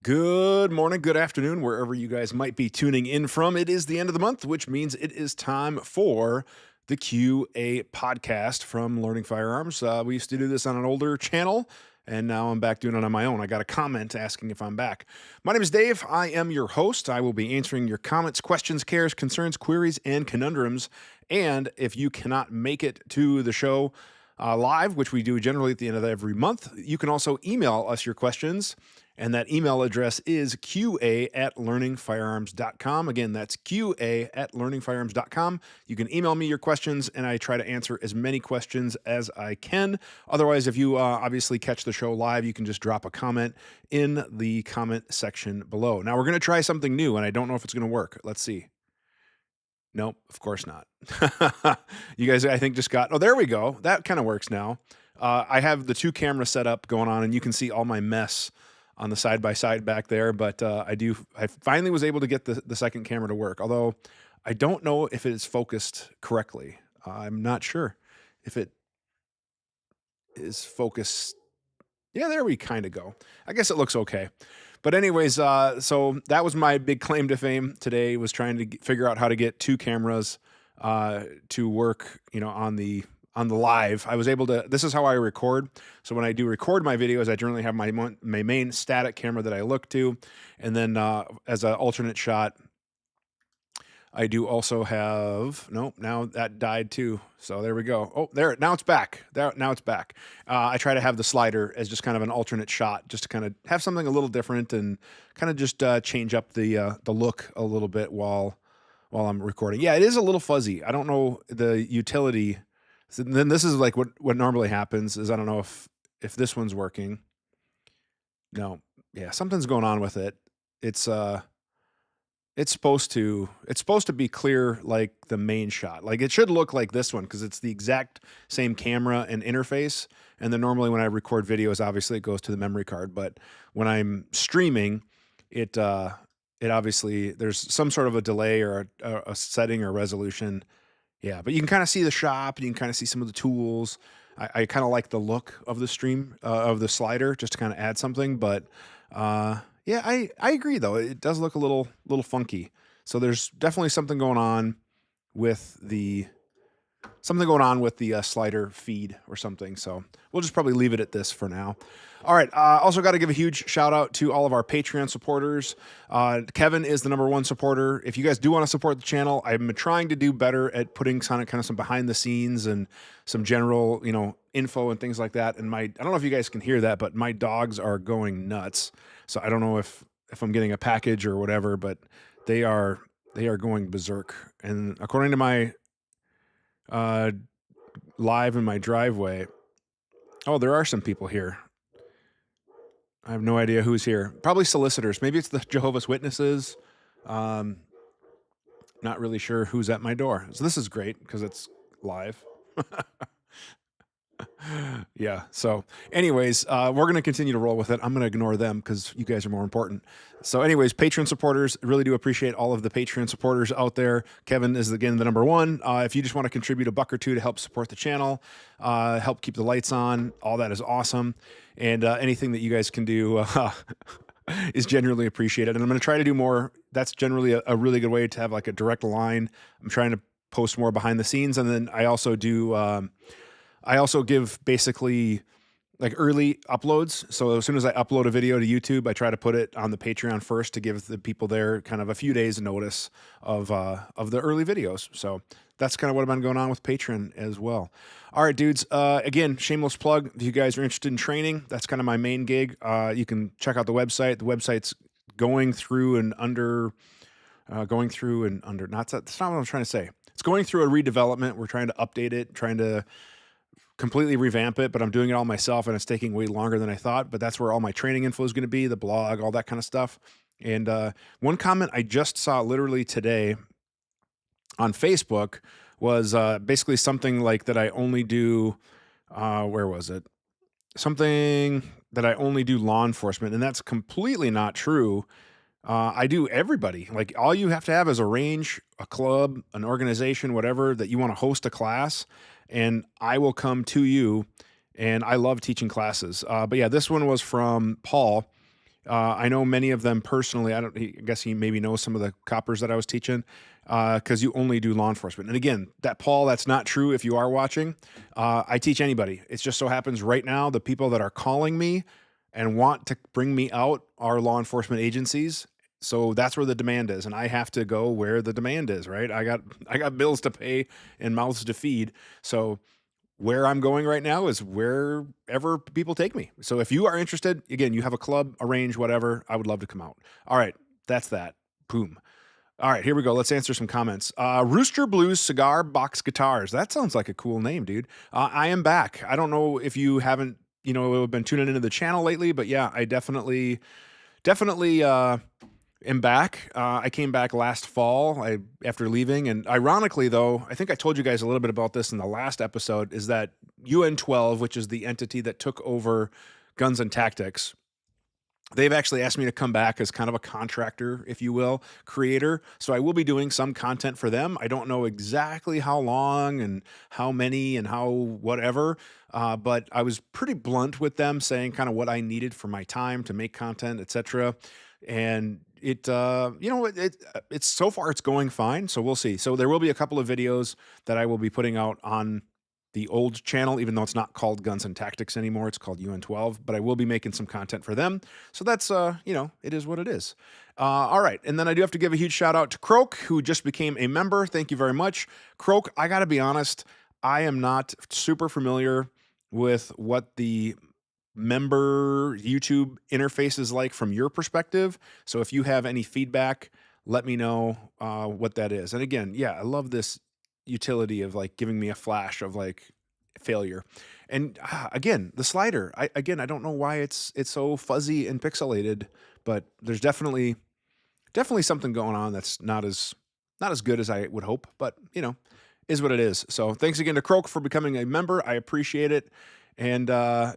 Good morning, good afternoon, wherever you guys might be tuning in from. It is the end of the month, which means it is time for the QA podcast from Learning Firearms. We used to do this on an older channel, and now I'm back doing it on my own. I got a comment asking if I'm back. My name is Dave. I am your host. I will be answering your comments, questions, cares, concerns, queries, and conundrums. And if you cannot make it to the show live, which we do generally at the end of every month, you can also email us your questions. And that email address is qa@learningfirearms.com. Again, that's qa@learningfirearms.com. You can email me your questions, and I try to answer as many questions as I can. Otherwise, if you obviously catch the show live, you can just drop a comment in the comment section below. Now, we're going to try something new, and I don't know if it's going to work. Let's see. Nope, of course not. You guys, I think, just got... Oh, there we go. That kind of works now. I have the two camera setup going on, and you can see all my mess on the side-by-side back there, but I finally was able to get the second camera to work, although I don't know if it is focused correctly. I'm not sure if it is focused. Yeah, there we kind of go. I guess it looks okay. But anyways, so that was my big claim to fame today, was trying to figure out how to get two cameras to work, on the live. I was able to, this is how I record. So when I do record my videos, I generally have my main static camera that I look to. And then as an alternate shot, I do also have, nope, now that died too. So there we go. Oh, there, now it's back. Now it's back. I try to have the slider as just kind of an alternate shot, just to kind of have something a little different and kind of just change up the look a little bit while I'm recording. Yeah, it is a little fuzzy. I don't know the utility. So then this is like what normally happens is, I don't know if this one's working. No, yeah, something's going on with it. It's supposed to be clear like the main shot. Like it should look like this one because it's the exact same camera and interface. And then normally when I record videos, obviously it goes to the memory card. But when I'm streaming, it obviously there's some sort of a delay or a setting or resolution. Yeah, but you can kind of see the shop and you can kind of see some of the tools. I kind of like the look of the stream, of the slider, just to kind of add something. But yeah, I agree, though. It does look a little funky. So there's definitely something going on with the slider feed or something. So we'll just probably leave it at this for now. All right. Also got to give a huge shout out to all of our Patreon supporters. Kevin is the #1 supporter. If you guys do want to support the channel, I'm trying to do better at putting kind of some behind the scenes and some general, info and things like that. And I don't know if you guys can hear that, but my dogs are going nuts. So I don't know if I'm getting a package or whatever, but they are going berserk. And according to my live in my driveway, oh, there are some people here. I have no idea who's here. Probably solicitors. Maybe it's the Jehovah's Witnesses. Not really sure who's at my door. So this is great because it's live. Yeah. So anyways, we're going to continue to roll with it. I'm going to ignore them because you guys are more important. So anyways, Patreon supporters, really do appreciate all of the Patreon supporters out there. Kevin is, again, the #1. If you just want to contribute a buck or two to help support the channel, help keep the lights on, all that is awesome. And anything that you guys can do is generally appreciated. And I'm going to try to do more. That's generally a really good way to have like a direct line. I'm trying to post more behind the scenes. And then I also do... I also give basically like early uploads. So as soon as I upload a video to YouTube, I try to put it on the Patreon first to give the people there kind of a few days notice of the early videos. So that's kind of what I've been going on with Patreon as well. All right, dudes. Again, shameless plug. If you guys are interested in training, that's kind of my main gig. You can check out the website. The website's going through and under, that's not what I'm trying to say. It's going through a redevelopment. We're trying to update it, trying to completely revamp it, but I'm doing it all myself and it's taking way longer than I thought, but that's where all my training info is going to be, the blog, all that kind of stuff. And one comment I just saw literally today on Facebook was basically something like that I only do, where was it? Something that I only do law enforcement, and that's completely not true. I do everybody. Like all you have to have is a range, a club, an organization, whatever, that you want to host a class, and I will come to you. And I love teaching classes. But yeah, this one was from Paul, I know many of them personally. I guess he maybe knows some of the coppers that I was teaching, because you only do law enforcement. And again, that Paul, that's not true. If you are watching, I teach anybody. It just so happens right now the people that are calling me and want to bring me out are law enforcement agencies. So that's where the demand is, and I have to go where the demand is. Right? I got bills to pay and mouths to feed. So where I'm going right now is wherever people take me. So if you are interested, again, you have a club, a range, whatever, I would love to come out. All right, that's that. Boom. All right, here we go. Let's answer some comments. Rooster Blues Cigar Box Guitars. That sounds like a cool name, dude. I am back. I don't know if you haven't, been tuning into the channel lately, but yeah, I definitely am back. I came back last fall after leaving. And ironically, though, I think I told you guys a little bit about this in the last episode, is that UN12, which is the entity that took over Guns and Tactics, they've actually asked me to come back as kind of a contractor, if you will, creator. So I will be doing some content for them. I don't know exactly how long and how many and how whatever, but I was pretty blunt with them, saying kind of what I needed for my time to make content, etc. And it's so far it's going fine. So we'll see. So there will be a couple of videos that I will be putting out on the old channel, even though it's not called Guns and Tactics anymore. It's called UN12, but I will be making some content for them. So that's, it is what it is. All right. And then I do have to give a huge shout out to Croak, who just became a member. Thank you very much. Croak, I got to be honest, I am not super familiar with what the member YouTube interface is like from your perspective. So if you have any feedback, let me know what that is. And again, yeah, I love this utility of like giving me a flash of like failure. And again, the slider, I don't know why it's so fuzzy and pixelated, but there's definitely something going on that's not as good as I would hope, but is what it is. So thanks again to Croak for becoming a member. I appreciate it. And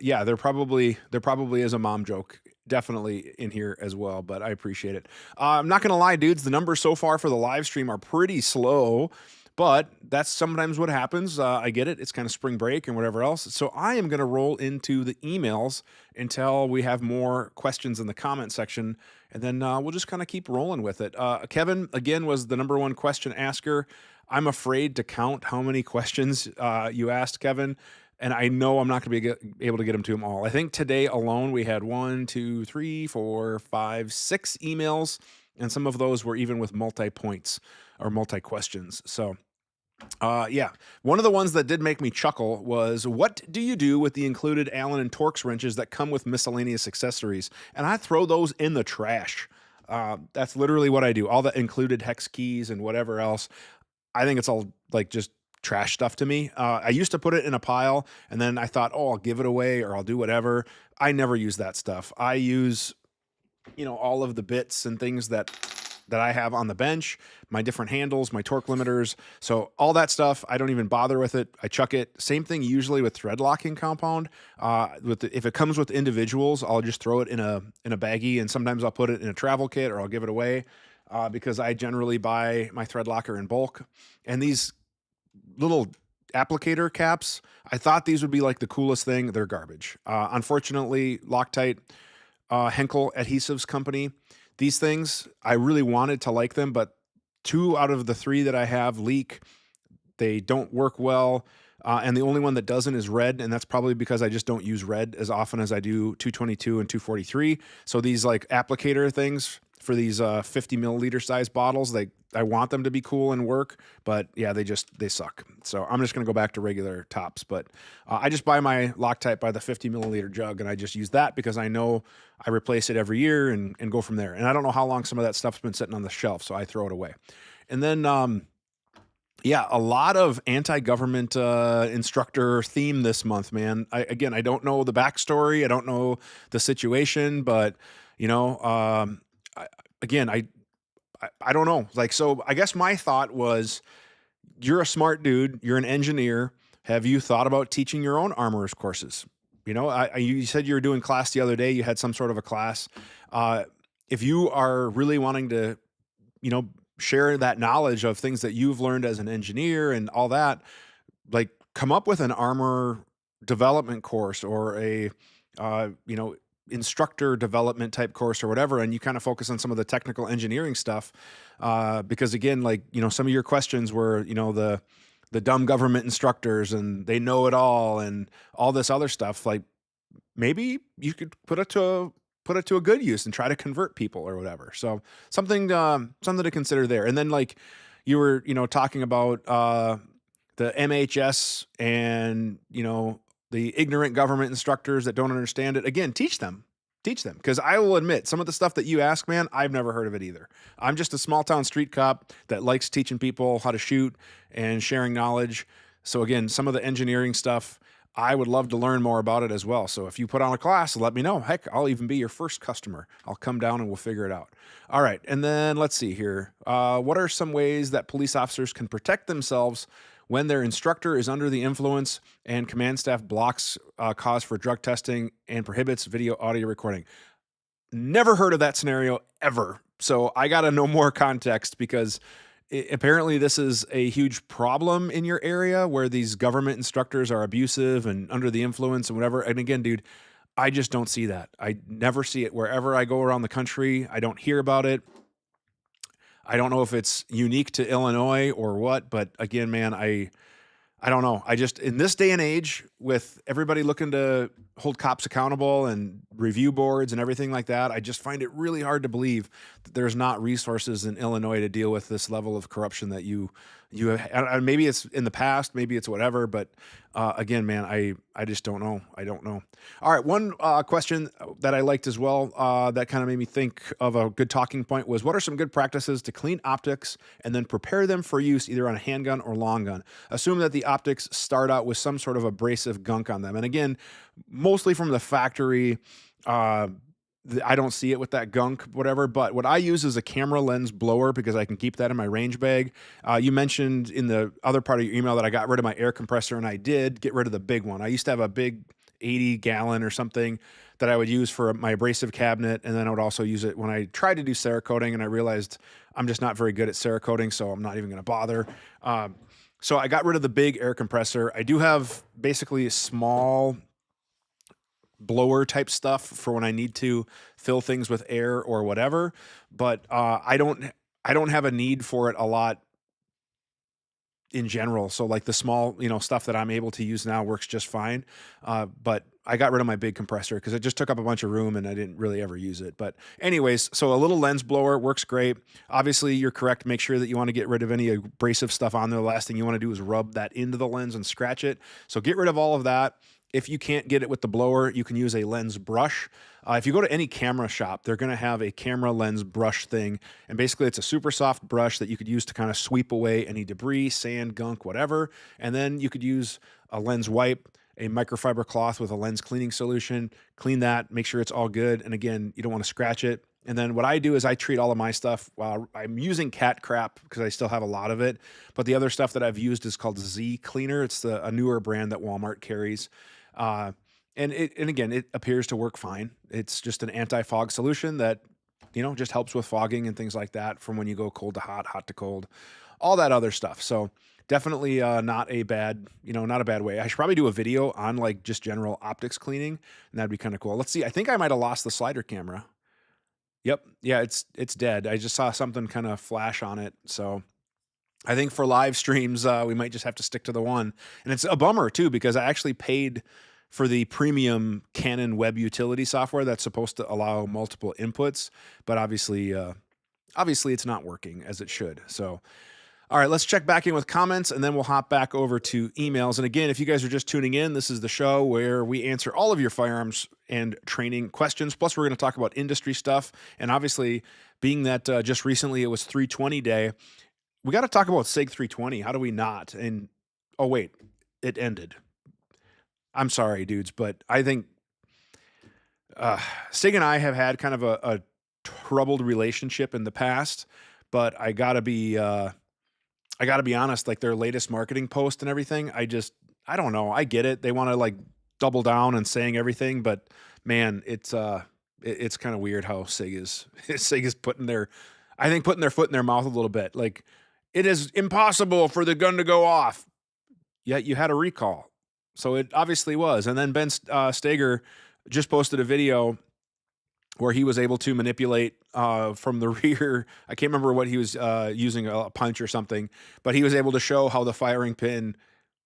yeah, there probably is a mom joke definitely in here as well, but I appreciate it. I'm not gonna lie, dudes, the numbers so far for the live stream are pretty slow, but that's sometimes what happens. I get it. It's kind of spring break and whatever else. So I am going to roll into the emails until we have more questions in the comment section, and then we'll just kind of keep rolling with it. Kevin, again, was the #1 question asker. I'm afraid to count how many questions you asked, Kevin, and I know I'm not going to be able to get them all. I think today alone we had 1, 2, 3, 4, 5, 6 emails, and some of those were even with multi-points or multi-questions. So yeah, one of the ones that did make me chuckle was, what do you do with the included Allen and Torx wrenches that come with miscellaneous accessories? And I throw those in the trash. That's literally what I do. All the included hex keys and whatever else, I think it's all like just trash stuff to me. I used to put it in a pile, and then I thought, oh, I'll give it away or I'll do whatever. I never use that stuff. I use all of the bits and things that I have on the bench, my different handles, my torque limiters. So all that stuff, I don't even bother with it. I chuck it. Same thing usually with thread locking compound. If it comes with individuals, I'll just throw it in a baggie, and sometimes I'll put it in a travel kit or I'll give it away because I generally buy my thread locker in bulk. And these little applicator caps, I thought these would be like the coolest thing. They're garbage. Unfortunately, Loctite, Henkel Adhesives Company, these things, I really wanted to like them, but 2 out of the 3 that I have leak. They don't work well. And the only one that doesn't is red. And that's probably because I just don't use red as often as I do 222 and 243. So these like applicator things for these 50 milliliter size bottles, I want them to be cool and work, but yeah, they suck. So I'm just going to go back to regular tops, but I just buy my Loctite by the 50 milliliter jug, and I just use that because I know I replace it every year and go from there. And I don't know how long some of that stuff's been sitting on the shelf, so I throw it away. And then, yeah, a lot of anti-government instructor theme this month, man. I don't know the backstory. I don't know the situation, but I don't know. Like, so I guess my thought was, you're a smart dude. You're an engineer. Have you thought about teaching your own armorer's courses? You said you were doing class the other day. You had some sort of a class. If you are really wanting to, share that knowledge of things that you've learned as an engineer and all that, like, come up with an armor development course or a, instructor development type course or whatever, and you kind of focus on some of the technical engineering stuff. Because again, like, some of your questions were, the dumb government instructors and they know it all and all this other stuff. Like, maybe you could put it to a good use and try to convert people or whatever. So something to consider there. And then, like, you were talking about the MHS and the ignorant government instructors that don't understand it. Again, teach them, because I will admit, some of the stuff that you ask, man, I've never heard of it either. I'm just a small town street cop that likes teaching people how to shoot and sharing knowledge. So again, some of the engineering stuff, I would love to learn more about it as well. So if you put on a class, let me know. Heck, I'll even be your first customer. I'll come down and we'll figure it out. All right. And then let's see here. What are some ways that police officers can protect themselves when their instructor is under the influence and command staff blocks cause for drug testing and prohibits video audio recording? Never heard of that scenario ever. So I got to know more context, because apparently this is a huge problem in your area where these government instructors are abusive and under the influence and whatever. And again, dude, I just don't see that. I never see it wherever I go around the country. I don't hear about it. I don't know if it's unique to Illinois or what, but again, man, I don't know. I just, in this day and age, with everybody looking to hold cops accountable and review boards and everything like that, I just find it really hard to believe that there's not resources in Illinois to deal with this level of corruption that you have. Maybe it's in the past, maybe it's whatever, but again, man, I just don't know. I don't know. All right. One question that I liked as well that kind of made me think of a good talking point was, what are some good practices to clean optics and then prepare them for use either on a handgun or long gun? Assume that the optics start out with some sort of abrasive gunk on them. And again, mostly from the factory, I don't see it with that gunk, whatever, but what I use is a camera lens blower because I can keep that in my range bag. You mentioned in the other part of your email that I got rid of my air compressor, and I did get rid of the big one. I used to have a big 80-gallon or something that I would use for my abrasive cabinet, and then I would also use it when I tried to do Cerakoting, and I realized I'm just not very good at Cerakoting, so I'm not even going to bother. So I got rid of the big air compressor. I do have basically a small blower type stuff for when I need to fill things with air or whatever, but I don't have a need for it a lot in general. So like the small, stuff that I'm able to use now works just fine. But I got rid of my big compressor because it just took up a bunch of room and I didn't really ever use it. But anyways, so a little lens blower works great. Obviously, you're correct. Make sure that you want to get rid of any abrasive stuff on there. The last thing you want to do is rub that into the lens and scratch it. So get rid of all of that. If you can't get it with the blower, you can use a lens brush. If you go to any camera shop, they're going to have a camera lens brush thing. And basically, it's a super soft brush that you could use to kind of sweep away any debris, sand, gunk, whatever. And then you could use a lens wipe, a microfiber cloth with a lens cleaning solution, clean that, make sure it's all good. And again, you don't want to scratch it. And then what I do is I treat all of my stuff while I'm using cat crap because I still have a lot of it. But the other stuff that I've used is called Z Cleaner. It's a newer brand that Walmart carries. And again, it appears to work fine. It's just an anti-fog solution that, just helps with fogging and things like that from when you go cold to hot, hot to cold, all that other stuff. So definitely not a bad way. I should probably do a video on like just general optics cleaning, and that'd be kind of cool. Let's see. I think I might have lost the slider camera. Yep. Yeah, it's dead. I just saw something kind of flash on it. So I think for live streams, we might just have to stick to the one. And it's a bummer too, because I actually paid for the premium Canon web utility software that's supposed to allow multiple inputs, but obviously it's not working as it should. So, all right, let's check back in with comments and then we'll hop back over to emails. And again, if you guys are just tuning in, this is the show where we answer all of your firearms and training questions. Plus, we're going to talk about industry stuff. And obviously, being that just recently it was 320 day, we got to talk about SIG 320. How do we not? And oh, wait, it ended. I'm sorry, dudes, but I think SIG and I have had kind of a troubled relationship in the past, but I gotta be honest, like their latest marketing post and everything, I don't know. I get it. They want to like double down and saying everything, but man, it's kind of weird how SIG is putting their foot in their mouth a little bit. Like, it is impossible for the gun to go off. Yet you had a recall. So it obviously was. And then Ben Steger just posted a video where he was able to manipulate from the rear. I can't remember what he was using, a punch or something, but he was able to show how the firing pin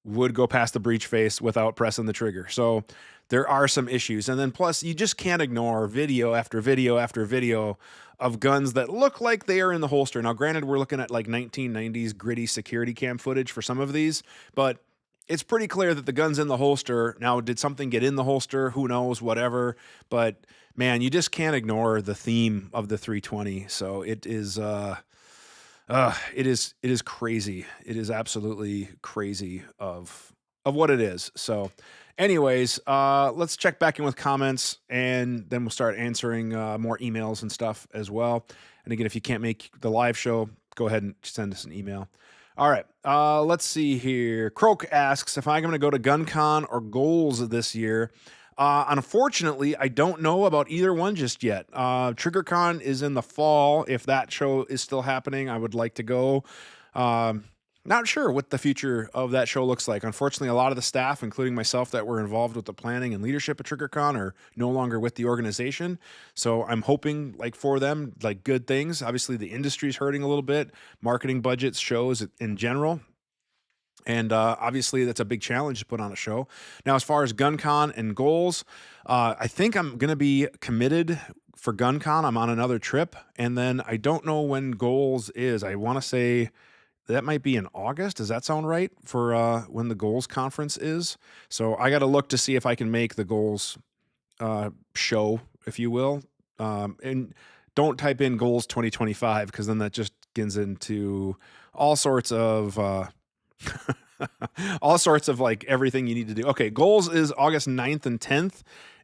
would go past the breech face without pressing the trigger. So there are some issues. And then plus, you just can't ignore video after video after video of guns that look like they are in the holster. Now, granted, we're looking at like 1990s gritty security cam footage for some of these, but it's pretty clear that the gun's in the holster. Now, did something get in the holster? Who knows, whatever. But man, you just can't ignore the theme of the 320. So it is crazy. It is absolutely crazy of what it is. So anyways, let's check back in with comments, and then we'll start answering more emails and stuff as well. And again, if you can't make the live show, go ahead and send us an email. All right, let's see here. Croak asks if I'm going to go to GunCon or Goals this year. Unfortunately, I don't know about either one just yet. TriggerCon is in the fall. If that show is still happening, I would like to go. Not sure what the future of that show looks like. Unfortunately, a lot of the staff, including myself, that were involved with the planning and leadership at TriggerCon are no longer with the organization. So I'm hoping, like, for them, like, good things. Obviously, the industry's hurting a little bit. Marketing budgets, shows in general. And obviously, that's a big challenge to put on a show. Now, as far as GunCon and Goals, I think I'm going to be committed for GunCon. I'm on another trip. And then I don't know when Goals is. I want to say that might be in August. Does that sound right for when the Goals conference is? So I got to look to see if I can make the Goals show, if you will. And don't type in Goals 2025, because then that just gets into all sorts of all sorts of like everything you need to do. Okay, Goals is August 9th and 10th,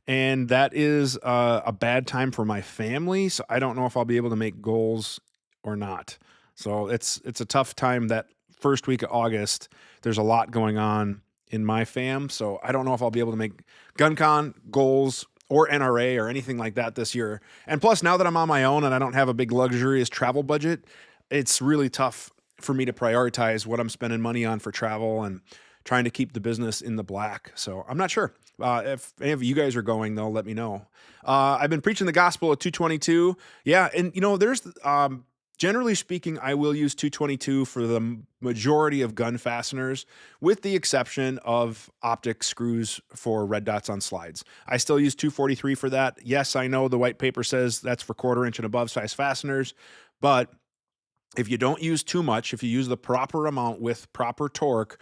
and that is a bad time for my family, so I don't know if I'll be able to make Goals or not. So it's a tough time that first week of August. There's a lot going on in my fam, so I don't know if I'll be able to make GunCon, Goals, or NRA or anything like that this year. And plus, now that I'm on my own and I don't have a big luxurious travel budget, it's really tough for me to prioritize what I'm spending money on for travel and trying to keep the business in the black. So I'm not sure. If any of you guys are going, though, let me know. I've been preaching the gospel at 222. Yeah, and there's generally speaking, I will use 222 for the majority of gun fasteners, with the exception of optic screws for red dots on slides. I still use 243 for that. Yes, I know the white paper says that's for 1/4 inch and above size fasteners, but if you don't use too much, if you use the proper amount with proper torque,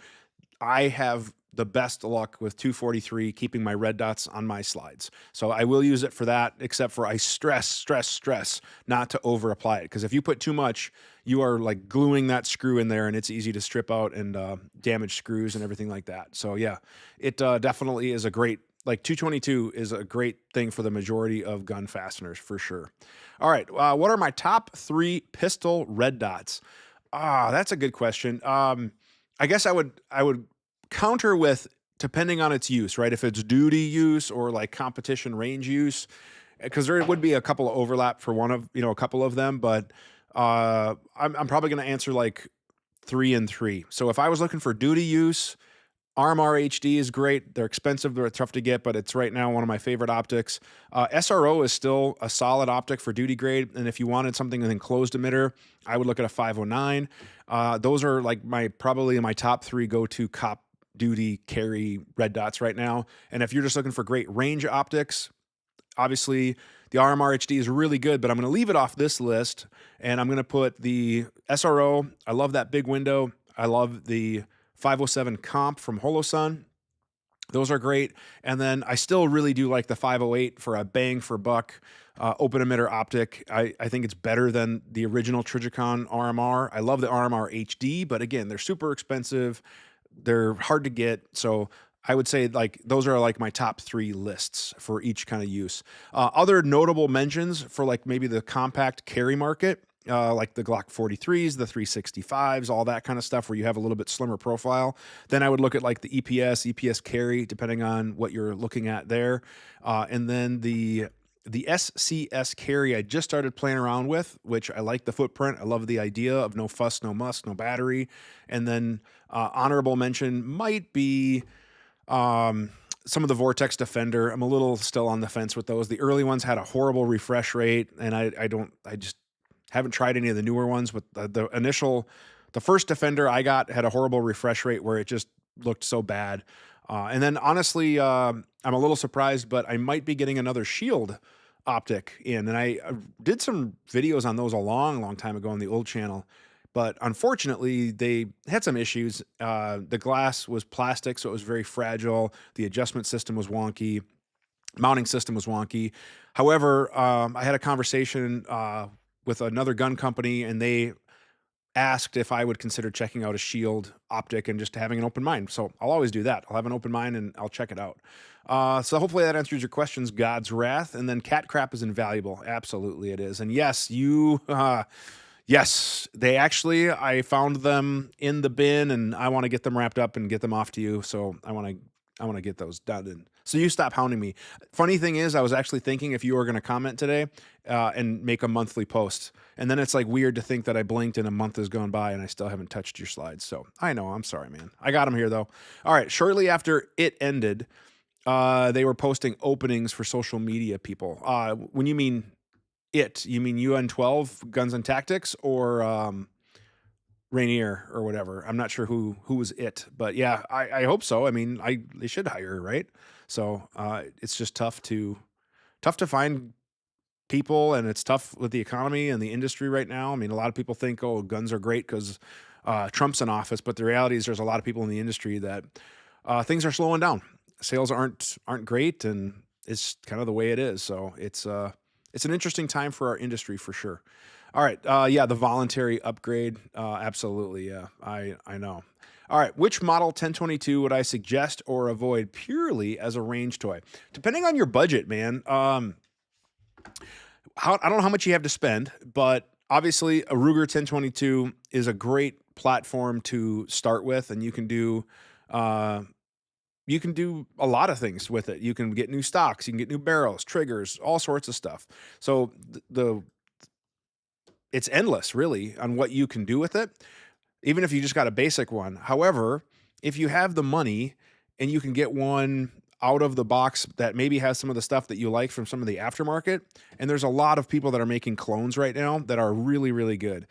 I have the best luck with 243 keeping my red dots on my slides. So I will use it for that, except for I stress not to over apply it. Because if you put too much, you are like gluing that screw in there, and it's easy to strip out and damage screws and everything like that. So yeah, it definitely is a great, like 222 is a great thing for the majority of gun fasteners for sure. All right, what are my top 3 pistol red dots? That's a good question. I guess I would counter with, depending on its use, right? If it's duty use or like competition range use, because there would be a couple of overlap for a couple of them, but I'm probably going to answer like 3 and 3. So if I was looking for duty use, RMR HD is great. They're expensive. They're tough to get, but it's right now one of my favorite optics. SRO is still a solid optic for duty grade. And if you wanted something with enclosed emitter, I would look at a 509. Those are like probably my top 3 go-to cop duty carry red dots right now. And if you're just looking for great range optics, obviously the RMR HD is really good, but I'm going to leave it off this list, and I'm going to put the SRO. I love that big window. I love the 507 comp from Holosun. Those are great. And then I still really do like the 508 for a bang for buck open emitter optic. I think it's better than the original Trijicon RMR. I love the RMR HD, but again, they're super expensive. They're hard to get. So I would say like those are like my top 3 lists for each kind of use. Other notable mentions for like maybe the compact carry market, like the Glock 43s, the 365s, all that kind of stuff where you have a little bit slimmer profile. Then I would look at like the EPS carry, depending on what you're looking at there. And then the SCS carry I just started playing around with, which I like the footprint. I love the idea of no fuss, no muss, no battery. And then honorable mention might be some of the Vortex Defender, I'm a little still on the fence with those. The early ones had a horrible refresh rate, and I just haven't tried any of the newer ones. But the first Defender I got had a horrible refresh rate where it just looked so bad. And then honestly, I'm a little surprised, but I might be getting another Shield optic in, and I did some videos on those a long time ago on the old channel. But unfortunately, they had some issues. The glass was plastic, so it was very fragile. The adjustment system was wonky. Mounting system was wonky. However, I had a conversation with another gun company, and they asked if I would consider checking out a Shield optic and just having an open mind. So I'll always do that. I'll have an open mind and I'll check it out. So hopefully that answers your questions, God's Wrath. And then cat crap is invaluable. Absolutely it is. And yes, yes, I found them in the bin, and I want to get them wrapped up and get them off to you. So I want to get those done. And so you stop hounding me. Funny thing is, I was actually thinking if you were going to comment today and make a monthly post, and then it's like weird to think that I blinked and a month has gone by and I still haven't touched your slides. So I know, I'm sorry, man. I got them here though. All right. Shortly after it ended, they were posting openings for social media people. When you mean you mean UN12 Guns and Tactics or Rainier or whatever. I'm not sure who was it, but yeah, I hope so. I mean, they should hire, right? So it's just tough to find people, and it's tough with the economy and the industry right now. I mean, a lot of people think, oh, guns are great because Trump's in office, but the reality is there's a lot of people in the industry that things are slowing down. Sales aren't great, and it's kind of the way it is. So it's an interesting time for our industry for sure. All right. Yeah, the voluntary upgrade. Absolutely. Yeah, I know. All right. Which model 1022 would I suggest or avoid purely as a range toy? Depending on your budget, man. I don't know how much you have to spend, but obviously a Ruger 1022 is a great platform to start with, and you can do a lot of things with it. You can get new stocks, you can get new barrels, triggers, all sorts of stuff. So it's endless really on what you can do with it, even if you just got a basic one. However, if you have the money and you can get one out of the box that maybe has some of the stuff that you like from some of the aftermarket, and there's a lot of people that are making clones right now that are really, really good.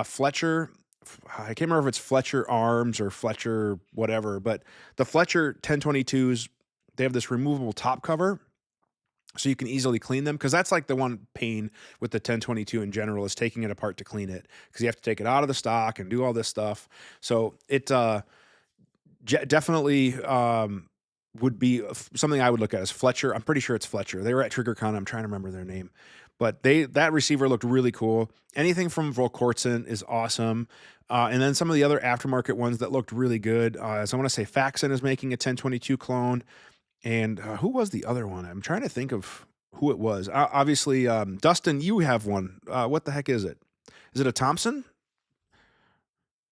Fletcher, I can't remember if it's Fletcher Arms or Fletcher whatever, but the Fletcher 1022s, they have this removable top cover, so you can easily clean them, because that's like the one pain with the 1022 in general is taking it apart to clean it, because you have to take it out of the stock and do all this stuff. So it definitely would be something I would look at as Fletcher. I'm pretty sure it's Fletcher. They were at TriggerCon. I'm trying to remember their name, but that receiver looked really cool. Anything from Volkortsen is awesome. And then some of the other aftermarket ones that looked really good. So I want to say Faxon is making a 1022 clone. And who was the other one? I'm trying to think of who it was. Obviously, Dustin, you have one. What the heck is it? Is it a Thompson?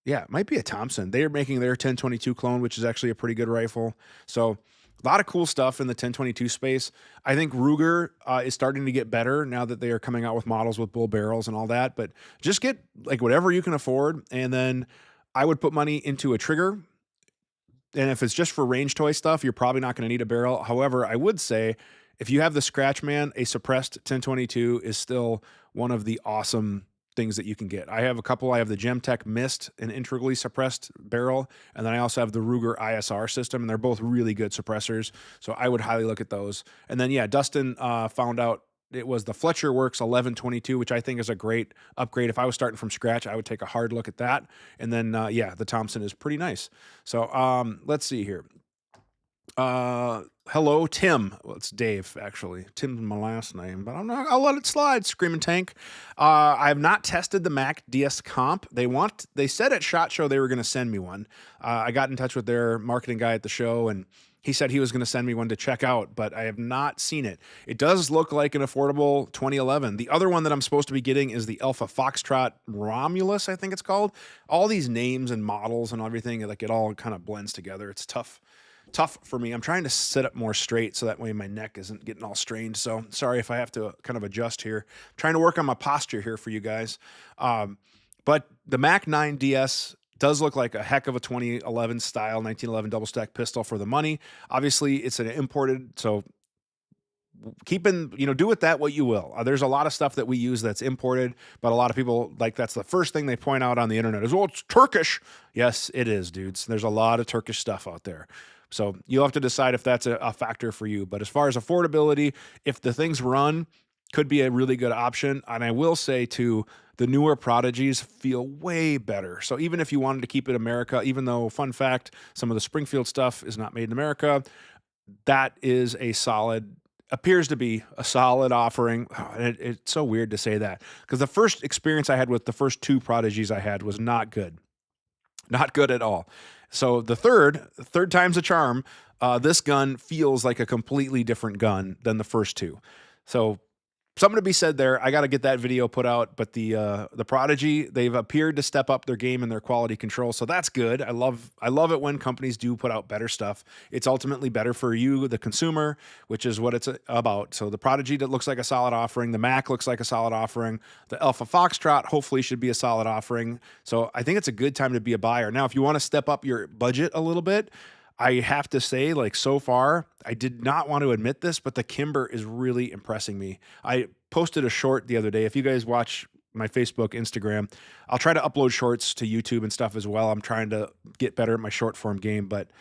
Yeah, it might be a Thompson. They are making their 1022 clone, which is actually a pretty good rifle. So a lot of cool stuff in the 1022 space. I think Ruger is starting to get better now that they are coming out with models with bull barrels and all that. But just get like whatever you can afford. And then I would put money into a trigger. And if it's just for range toy stuff, you're probably not going to need a barrel. However, I would say if you have the Scratchman, a suppressed 1022 is still one of the awesome things that you can get. I have a couple. I have the Gemtech Mist, an integrally suppressed barrel, and then I also have the Ruger ISR system, and they're both really good suppressors. So I would highly look at those. And then, yeah, Dustin found out it was the Fletcher Works 1122, which I think is a great upgrade. If I was starting from scratch, I would take a hard look at that. And then, yeah, the Thompson is pretty nice. So let's see here. Hello, Tim. Well, it's Dave, actually. Tim's my last name, but I'll let it slide, Screaming Tank. I have not tested the Mac DS Comp. They said at SHOT Show they were going to send me one. I got in touch with their marketing guy at the show, and he said he was going to send me one to check out, but I have not seen it. It does look like an affordable 2011. The other one that I'm supposed to be getting is the Alpha Foxtrot Romulus, I think it's called. All these names and models and everything, like it all kind of blends together. It's tough for me. I'm trying to sit up more straight so that way my neck isn't getting all strained. So sorry if I have to kind of adjust here. I'm trying to work on my posture here for you guys. But the Mac 9 DS Does look like a heck of a 2011 style 1911 double stack pistol for the money. Obviously, it's an imported, so do with that what you will. There's a lot of stuff that we use that's imported, but a lot of people, like, that's the first thing they point out on the internet is, well, it's Turkish. Yes, it is, dudes. There's a lot of Turkish stuff out there. So you'll have to decide if that's a factor for you. But as far as affordability, if the things run, could be a really good option. And I will say too, the newer Prodigies feel way better. So even if you wanted to keep it America, even though, fun fact, some of the Springfield stuff is not made in America, that is appears to be a solid offering. It's so weird to say that, because the first experience I had with the first 2 Prodigies I had was not good. Not good at all. So the third time's a charm. This gun feels like a completely different gun than the first 2. So something to be said there. I got to get that video put out, but the Prodigy, they've appeared to step up their game and their quality control, so that's good. I love it when companies do put out better stuff. It's ultimately better for you, the consumer, which is what it's about. So the Prodigy, that looks like a solid offering. The Mac looks like a solid offering. The Alpha Foxtrot hopefully should be a solid offering. So I think it's a good time to be a buyer. Now, if you want to step up your budget a little bit, I have to say, like, so far, I did not want to admit this, but the Kimber is really impressing me. I posted a short the other day. If you guys watch my Facebook, Instagram, I'll try to upload shorts to YouTube and stuff as well. I'm trying to get better at my short form game, but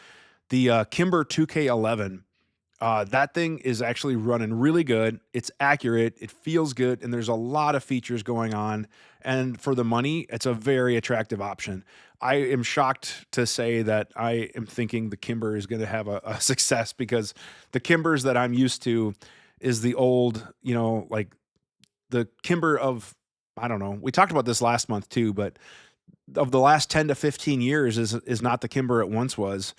the Kimber 2K11, that thing is actually running really good. It's accurate. It feels good. And there's a lot of features going on. And for the money, it's a very attractive option. I am shocked to say that I am thinking the Kimber is going to have a success, because the Kimbers that I'm used to is the old, like the Kimber of, I don't know. We talked about this last month too, but of the last 10 to 15 years is not the Kimber it once was.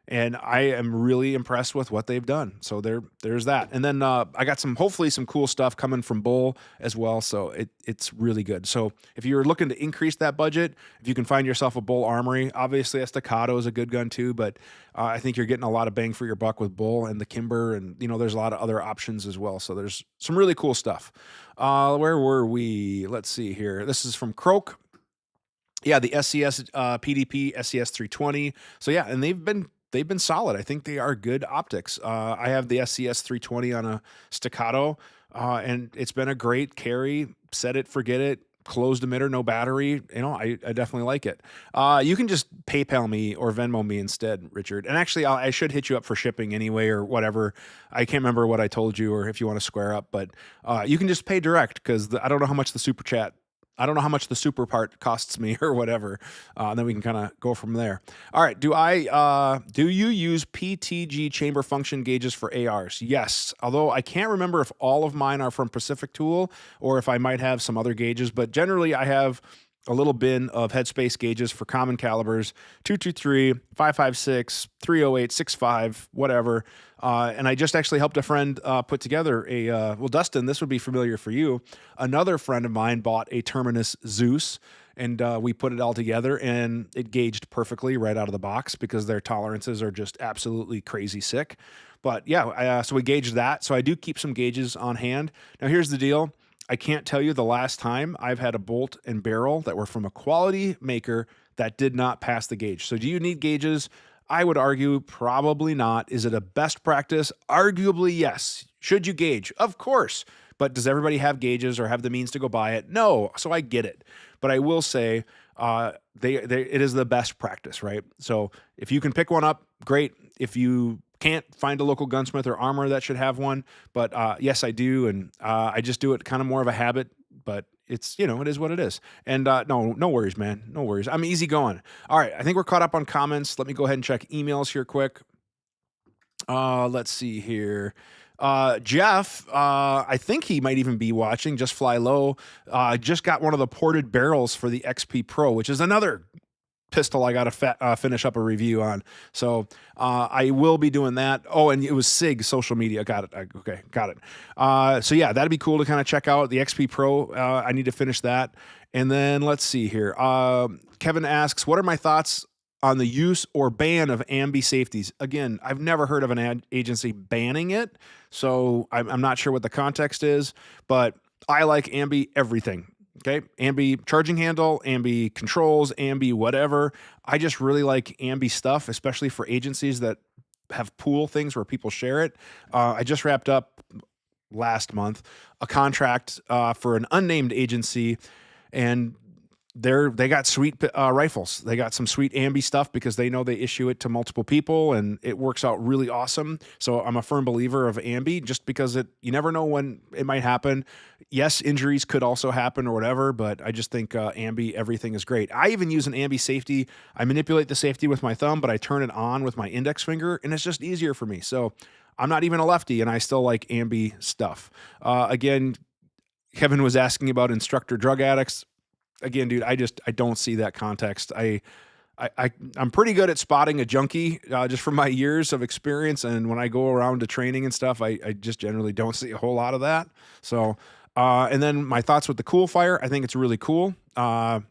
And I am really impressed with what they've done. So there's that. And then I got hopefully some cool stuff coming from Bull as well. So it's really good. So if you're looking to increase that budget, if you can find yourself a Bull Armory, obviously a Staccato is a good gun too, but I think you're getting a lot of bang for your buck with Bull and the Kimber, and there's a lot of other options as well. So there's some really cool stuff. Where were we? Let's see here. This is from Croak. Yeah, the SCS PDP SCS 320. So yeah, and they've been solid. I think they are good optics. I have the SCS 320 on a Staccato, and it's been a great carry. Set it, forget it. Closed emitter, no battery. I definitely like it. You can just PayPal me or Venmo me instead, Richard. And actually, I should hit you up for shipping anyway, or whatever. I can't remember what I told you, or if you want to square up. But you can just pay direct, because I don't know how much the super chat. I don't know how much the super part costs me or whatever. And then we can kind of go from there. All right. Do you use PTG chamber function gauges for ARs? Yes. Although I can't remember if all of mine are from Pacific Tool or if I might have some other gauges, but generally I have a little bin of headspace gauges for common calibers, 223, 556, 308, 65, whatever. And I just actually helped a friend put together well, Dustin, this would be familiar for you. Another friend of mine bought a Terminus Zeus, and we put it all together, and it gauged perfectly right out of the box, because their tolerances are just absolutely crazy sick. But yeah, so we gauged that. So I do keep some gauges on hand. Now here's the deal. I can't tell you the last time I've had a bolt and barrel that were from a quality maker that did not pass the gauge. So do you need gauges? I would argue probably not. Is it a best practice? Arguably, yes. Should you gauge? Of course. But does everybody have gauges or have the means to go buy it? No. So I get it. But I will say it is the best practice, right? So if you can pick one up, great. If you can't, find a local gunsmith or armor that should have one. But yes, I do. And I just do it kind of more of a habit, but it's, it is what it is. And no worries, man. No worries. I'm easy going. All right. I think we're caught up on comments. Let me go ahead and check emails here quick. Let's see here. Jeff, I think he might even be watching, Just Fly Low, just got one of the ported barrels for the XP Pro, which is another pistol I got to finish up a review on. So I will be doing that. Oh, and it was SIG social media. Got it. Okay, got it. So yeah, that'd be cool to kind of check out the XP Pro. I need to finish that. And then let's see here. Kevin asks, what are my thoughts on the use or ban of ambi safeties? Again, I've never heard of an agency banning it, so I'm not sure what the context is, but I like ambi everything. Okay. Ambi charging handle, Ambi controls, Ambi whatever. I just really like Ambi stuff, especially for agencies that have pool things where people share it. I just wrapped up last month a contract for an unnamed agency, and they got sweet rifles. They got some sweet ambi stuff because they know they issue it to multiple people, and it works out really awesome. So I'm a firm believer of ambi, just because you never know when it might happen. Yes, injuries could also happen or whatever, but I just think ambi, everything is great. I even use an ambi safety. I manipulate the safety with my thumb, but I turn it on with my index finger, and it's just easier for me. So I'm not even a lefty, and I still like ambi stuff. Again, Kevin was asking about instructor drug addicts. Again, dude, I don't see that context. I'm pretty good at spotting a junkie just from my years of experience, and when I go around to training and stuff, I just generally don't see a whole lot of that. So, and then my thoughts with the Cool Fire, I think it's really cool. The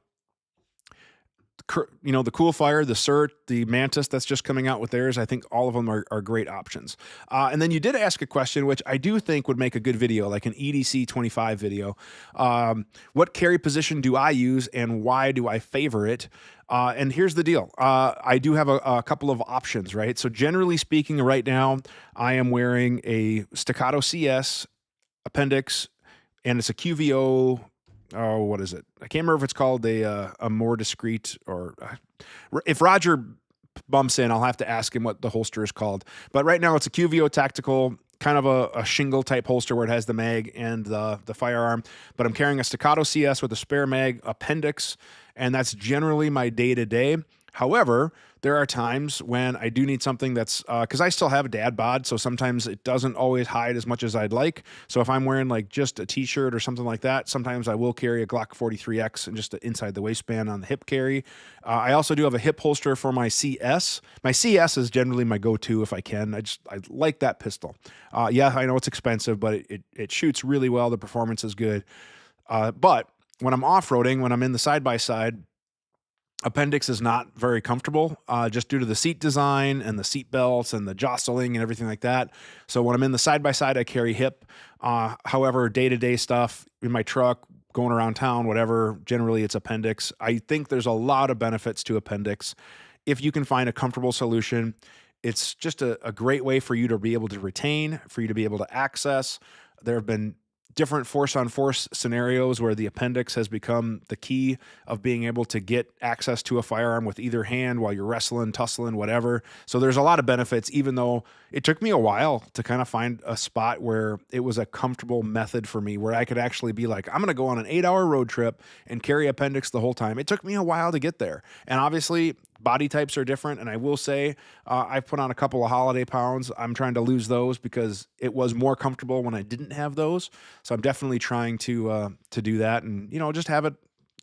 Cool Fire, the CERT, the Mantis that's just coming out with theirs. I think all of them are great options. And then you did ask a question, which I do think would make a good video, like an EDC 25 video. What carry position do I use and why do I favor it? And here's the deal. I do have a couple of options, right? So generally speaking, right now, I am wearing a Staccato CS appendix, and it's a QVO. Oh, what is it? I can't remember if it's called a more discreet, or if Roger bumps in, I'll have to ask him what the holster is called. But right now it's a QVO tactical, kind of a shingle type holster where it has the mag and the firearm. But I'm carrying a Staccato CS with a spare mag appendix, and that's generally my day-to-day. However, there are times when I do need something that's, because I still have a dad bod, so sometimes it doesn't always hide as much as I'd like. So if I'm wearing like just a t-shirt or something like that, sometimes I will carry a Glock 43X and just inside the waistband on the hip carry. I also do have a hip holster for my CS. My CS is generally my go-to if I can. I like that pistol. Yeah, I know it's expensive, but it shoots really well. The performance is good. But when I'm off-roading, when I'm in the side-by-side, appendix is not very comfortable, just due to the seat design and the seat belts and the jostling and everything like that. So when I'm in the side-by-side, I carry hip. However, day-to-day stuff in my truck, going around town, whatever, generally it's appendix. I think there's a lot of benefits to appendix. If you can find a comfortable solution, it's just a great way for you to be able to retain, for you to be able to access. There have been different force-on-force scenarios where the appendix has become the key of being able to get access to a firearm with either hand while you're wrestling, tussling, whatever. So there's a lot of benefits, even though it took me a while to kind of find a spot where it was a comfortable method for me, where I could actually be like, I'm going to go on an 8-hour road trip and carry appendix the whole time. It took me a while to get there. And obviously, body types are different, and I will say I've put on a couple of holiday pounds. I'm trying to lose those because it was more comfortable when I didn't have those. So I'm definitely trying to do that, and just have it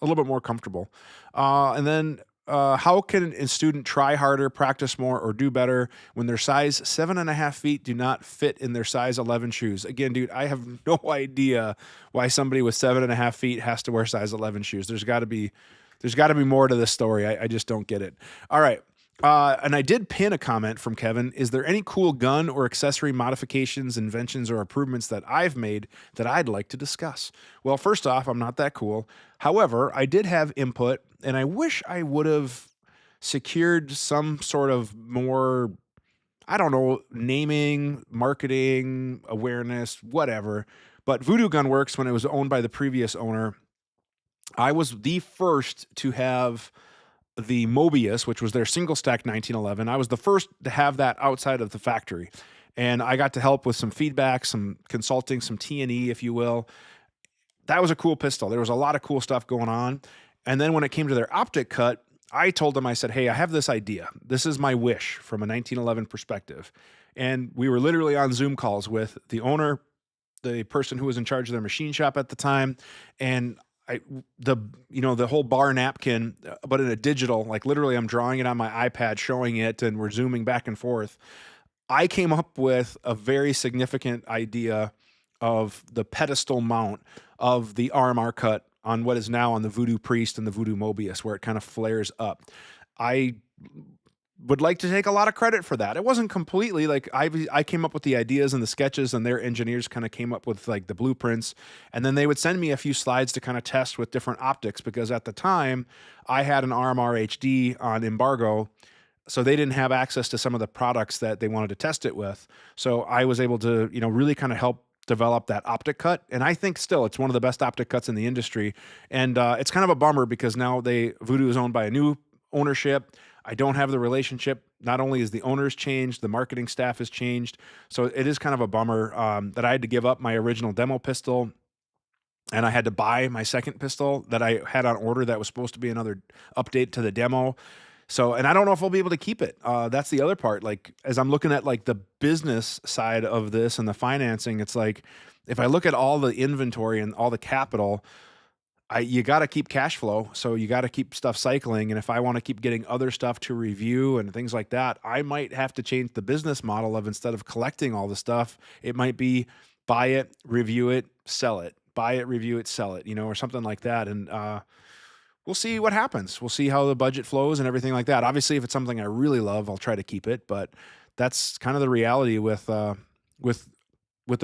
a little bit more comfortable. And then how can a student try harder, practice more, or do better when their size 7.5 feet do not fit in their size 11 shoes? Again, dude, I have no idea why somebody with 7.5 feet has to wear size 11 shoes. There's got to be more to this story. I just don't get it. All right. And I did pin a comment from Kevin. Is there any cool gun or accessory modifications, inventions, or improvements that I've made that I'd like to discuss? Well, first off, I'm not that cool. However, I did have input, and I wish I would have secured some sort of more, I don't know, naming, marketing, awareness, whatever. But Voodoo Gun Works, when it was owned by the previous owner, I was the first to have the Mobius, which was their single stack 1911. I was the first to have that outside of the factory. And I got to help with some feedback, some consulting, some T&E, if you will. That was a cool pistol. There was a lot of cool stuff going on. And then when it came to their optic cut, I told them, I said, hey, I have this idea. This is my wish from a 1911 perspective. And we were literally on Zoom calls with the owner, the person who was in charge of their machine shop at the time, and the whole bar napkin, but in a digital, like literally I'm drawing it on my iPad, showing it, and we're zooming back and forth. I came up with a very significant idea of the pedestal mount of the RMR cut on what is now on the Voodoo Priest and the Voodoo Mobius, where it kind of flares up. I would like to take a lot of credit for that. It wasn't completely like I came up with the ideas and the sketches, and their engineers kind of came up with like the blueprints, and then they would send me a few slides to kind of test with different optics, because at the time I had an RMR HD on embargo, so they didn't have access to some of the products that they wanted to test it with. So I was able to, really kind of help develop that optic cut. And I think still it's one of the best optic cuts in the industry. And it's kind of a bummer because now Voodoo is owned by a new ownership. I don't have the relationship. Not only is the owners changed, the marketing staff has changed. So it is kind of a bummer that I had to give up my original demo pistol, and I had to buy my second pistol that I had on order that was supposed to be another update to the demo. So, and I don't know if I'll be able to keep it. That's the other part. Like, as I'm looking at like the business side of this and the financing, it's like, if I look at all the inventory and all the capital, you got to keep cash flow. So you got to keep stuff cycling. And if I want to keep getting other stuff to review and things like that, I might have to change the business model of, instead of collecting all the stuff, it might be buy it, review it, sell it, buy it, review it, sell it, or something like that. And, we'll see what happens. We'll see how the budget flows and everything like that. Obviously, if it's something I really love, I'll try to keep it, but that's kind of the reality with a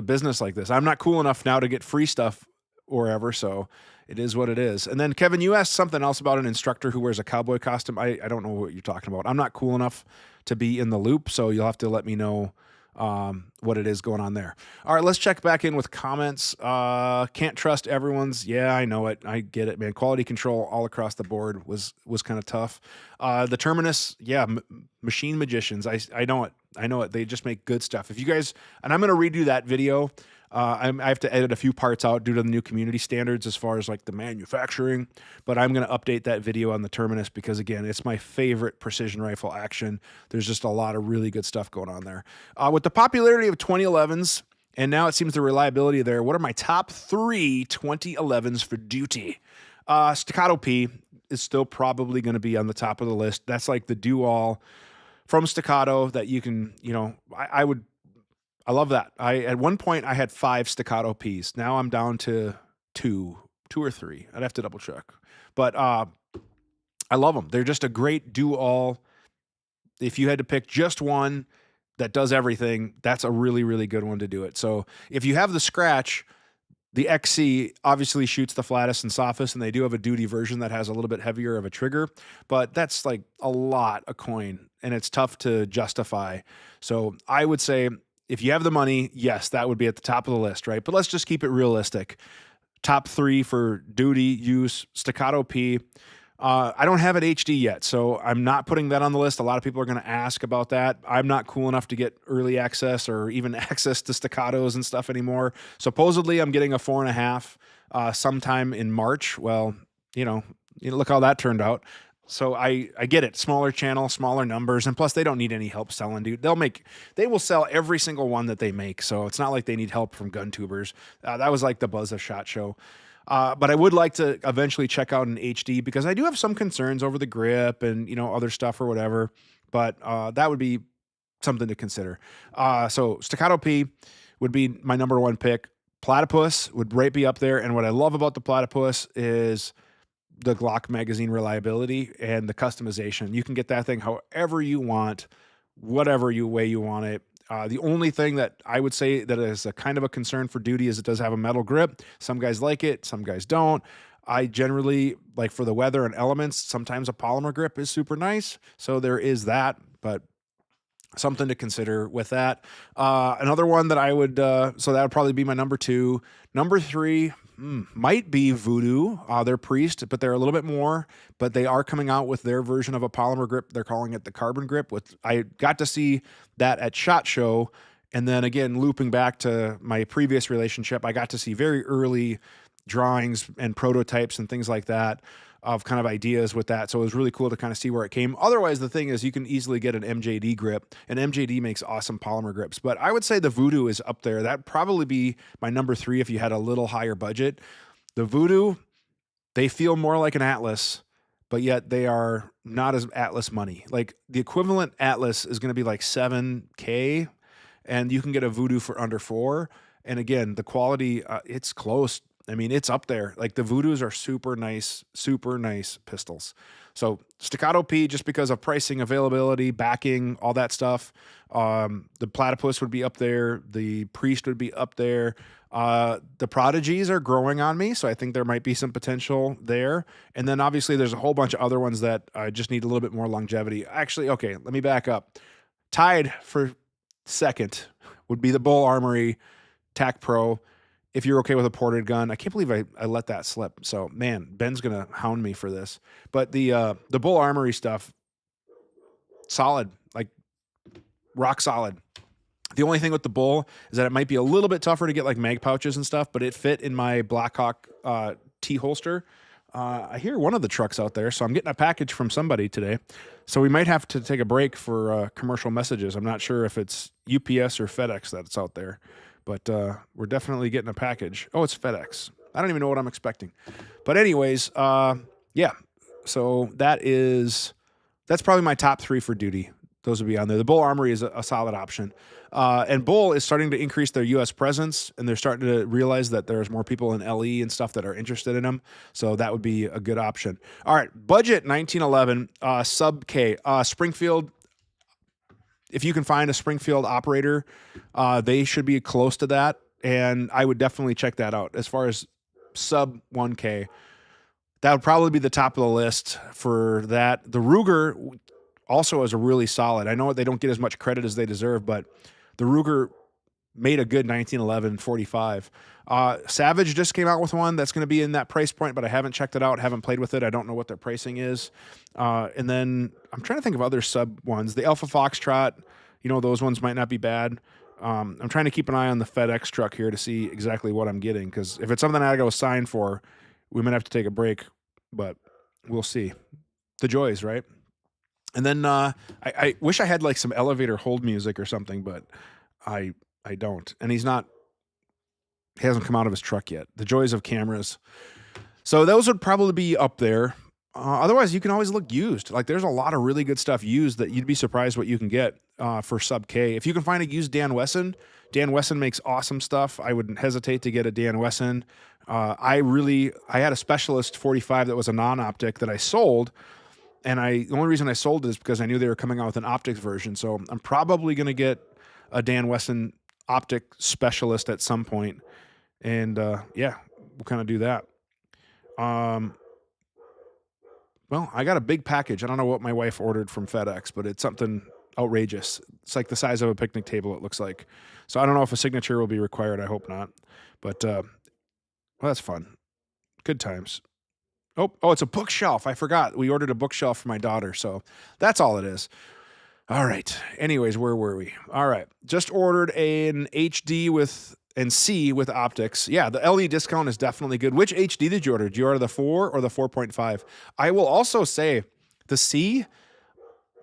business like this. I'm not cool enough now to get free stuff or ever, so it is what it is. And then Kevin, you asked something else about an instructor who wears a cowboy costume. I don't know what you're talking about. I'm not cool enough to be in the loop, so you'll have to let me know what it is going on there. All right, let's check back in with comments. Can't trust everyone's. Yeah, I know it. I get it, man. Quality control all across the board was kind of tough. The Terminus, yeah, machine magicians. I know it. I know it. They just make good stuff. If you guys, and I'm going to redo that video. I have to edit a few parts out due to the new community standards as far as like the manufacturing, but I'm going to update that video on the Terminus because, again, it's my favorite precision rifle action. There's just a lot of really good stuff going on there. With the popularity of 2011s, and now it seems the reliability there, what are my top 3 2011s for duty? Staccato P is still probably going to be on the top of the list. That's like the do-all from Staccato that you can, I love that. At one point I had 5 Staccato Ps. Now I'm down to 2 or 3. I'd have to double check. But I love them. They're just a great do-all. If you had to pick just one that does everything, that's a really, really good one to do it. So if you have the Scratch, the XC obviously shoots the flattest and softest, and they do have a duty version that has a little bit heavier of a trigger, but that's like a lot of coin, and it's tough to justify. So I would say, if you have the money, yes, that would be at the top of the list, right? But let's just keep it realistic. Top 3 for duty use, Staccato P. I don't have it HD yet, so I'm not putting that on the list. A lot of people are going to ask about that. I'm not cool enough to get early access or even access to Staccatos and stuff anymore. Supposedly, I'm getting a 4.5 sometime in March. Well, look how that turned out. So I get it. Smaller channel, smaller numbers, and plus they don't need any help selling, dude. They will sell every single one that they make. So it's not like they need help from gun tubers. That was like the buzz of SHOT Show. But I would like to eventually check out an HD because I do have some concerns over the grip and, other stuff or whatever. But that would be something to consider. So Staccato P would be my number 1 pick. Platypus would right be up there. And what I love about the Platypus is the Glock magazine reliability and the customization. You can get that thing however you want, whatever way you want it. The only thing that I would say that is a kind of a concern for duty is it does have a metal grip. Some guys like it, some guys don't. I generally, like for the weather and elements, sometimes a polymer grip is super nice. So there is that, but something to consider with that. Another one that I would, so that would probably be my number 2. Number 3, might be Voodoo. They're Priest, but they're a little bit more, but they are coming out with their version of a polymer grip. They're calling it the carbon grip. I got to see that at SHOT Show. And then again, looping back to my previous relationship, I got to see very early drawings and prototypes and things like that of kind of ideas with that. So it was really cool to kind of see where it came. Otherwise, the thing is you can easily get an MJD grip, and MJD makes awesome polymer grips. But I would say the Voodoo is up there. That'd probably be my number 3 if you had a little higher budget. The Voodoo, they feel more like an Atlas, but yet they are not as Atlas money. Like the equivalent Atlas is going to be like $7K, and you can get a Voodoo for under $4. And again, the quality, it's close. I mean, it's up there. Like the Voodoos are super nice pistols. So Staccato P, just because of pricing, availability, backing, all that stuff. The Platypus would be up there. The Priest would be up there. The Prodigies are growing on me, so I think there might be some potential there. And then obviously there's a whole bunch of other ones that just need a little bit more longevity. Actually, okay, let me back up. Tied for second would be the Bull Armory TAC Pro. If you're okay with a ported gun, I can't believe I let that slip. So man, Ben's gonna hound me for this. But the Bull Armory stuff, solid, like rock solid. The only thing with the Bull is that it might be a little bit tougher to get like mag pouches and stuff, but it fit in my Blackhawk T holster. I hear one of the trucks out there, so I'm getting a package from somebody today. So we might have to take a break for commercial messages. I'm not sure if it's UPS or FedEx that's out there, but we're definitely getting a package. Oh, it's FedEx. I don't even know what I'm expecting. But anyways, yeah. So that's probably my top 3 for duty. Those would be on there. The Bull Armory is a solid option. And Bull is starting to increase their U.S. presence, and they're starting to realize that there's more people in LE and stuff that are interested in them. So that would be a good option. All right, budget 1911, sub K. Springfield, if you can find a Springfield operator, they should be close to that, and I would definitely check that out. As far as sub 1K, that would probably be the top of the list for that. The Ruger also is a really solid. I know they don't get as much credit as they deserve, but the Ruger made a good 1911 45. Savage just came out with one that's going to be in that price point, but I haven't checked it out, haven't played with it. I don't know what their pricing is. And then I'm trying to think of other sub ones. The Alpha Foxtrot, those ones might not be bad. I'm trying to keep an eye on the FedEx truck here to see exactly what I'm getting, because if it's something I go sign for, we might have to take a break, but we'll see. The joys, right? And then I wish I had like some elevator hold music or something, but I don't. And he hasn't come out of his truck yet. The joys of cameras. So those would probably be up there. Otherwise, you can always look used. Like there's a lot of really good stuff used that you'd be surprised what you can get for sub K. If you can find a used Dan Wesson makes awesome stuff. I wouldn't hesitate to get a Dan Wesson. I had a Specialist 45 that was a non-optic that I sold. And the only reason I sold it is because I knew they were coming out with an optics version. So I'm probably going to get a Dan Wesson optic Specialist at some point. And yeah, we'll kind of do that. Well, I got a big package. I don't know what my wife ordered from FedEx, but it's something outrageous. It's like the size of a picnic table, it looks like. So I don't know if a signature will be required. I hope not. But well, that's fun. Good times. Oh, it's a bookshelf. I forgot. We ordered a bookshelf for my daughter, so that's all it is. All right. Anyways, where were we? All right. Just ordered an HD and C with optics. Yeah, the LE discount is definitely good. Which HD did you order? Did you order the 4 or the 4.5? I will also say the C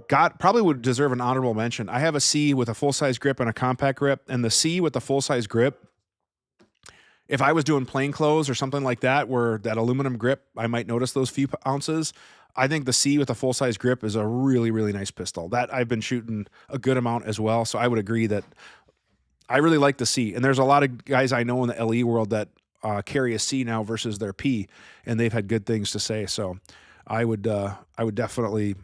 probably would deserve an honorable mention. I have a C with a full-size grip and a compact grip, and the C with the full-size grip, if I was doing plain clothes or something like that, where that aluminum grip, I might notice those few ounces. I think the C with a full-size grip is a really, really nice pistol. That I've been shooting a good amount as well, so I would agree that I really like the C. And there's a lot of guys I know in the LE world that carry a C now versus their P, and they've had good things to say. So I would definitely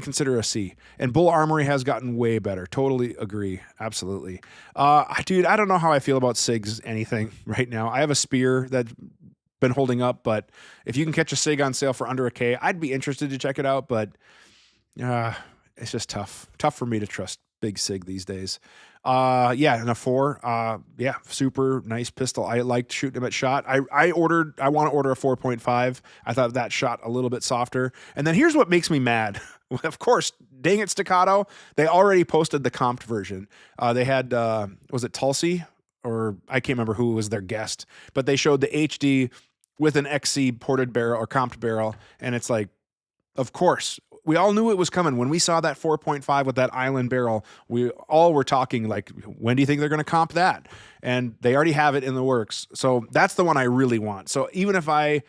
consider a C. And Bull Armory has gotten way better. Totally agree. Absolutely. Dude, I don't know how I feel about SIGs anything right now. I have a Spear that's been holding up, but if you can catch a SIG on sale for under $1,000, I'd be interested to check it out, but it's just tough. Tough for me to trust big SIG these days. Yeah, and a 4. Yeah, super nice pistol. I liked shooting him at shot. I want to order a 4.5. I thought that shot a little bit softer. And then here's what makes me mad. Of course, dang it, Staccato. They already posted the comped version. They had, was it Tulsi? Or I can't remember who was their guest, but they showed the HD with an XC ported barrel or comped barrel. And it's like, of course, we all knew it was coming. When we saw that 4.5 with that island barrel, we all were talking like, when do you think they're going to comp that? And they already have it in the works. So that's the one I really want. So even if I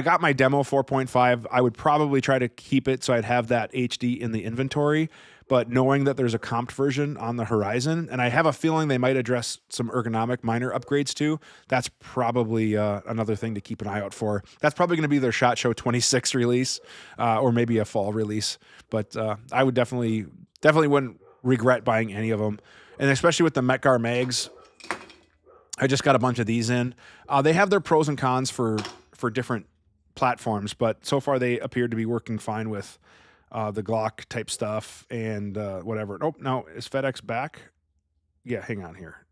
got my demo 4.5, I would probably try to keep it so I'd have that HD in the inventory. but knowing that there's a comped version on the horizon, and I have a feeling they might address some ergonomic minor upgrades too, that's probably another thing to keep an eye out for. That's probably going to be their SHOT Show 26 release, or maybe a fall release. But I would definitely wouldn't regret buying any of them, and especially with the Metgar mags. I just got a bunch of these in. They have their pros and cons for different platforms, but so far they appear to be working fine with the Glock type stuff and whatever. Oh, no, is FedEx back? Yeah, hang on here.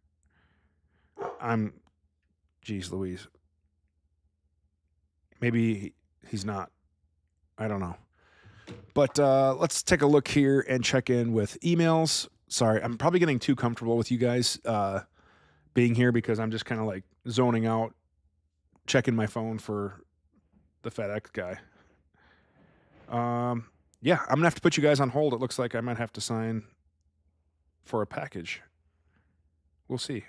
Geez Louise. Maybe he's not. I don't know. But let's take a look here and check in with emails. Sorry, I'm probably getting too comfortable with you guys being here because I'm just kind of like zoning out, checking my phone for the FedEx guy. Yeah, I'm gonna have to put you guys on hold. It looks like I might have to sign for a package. We'll see.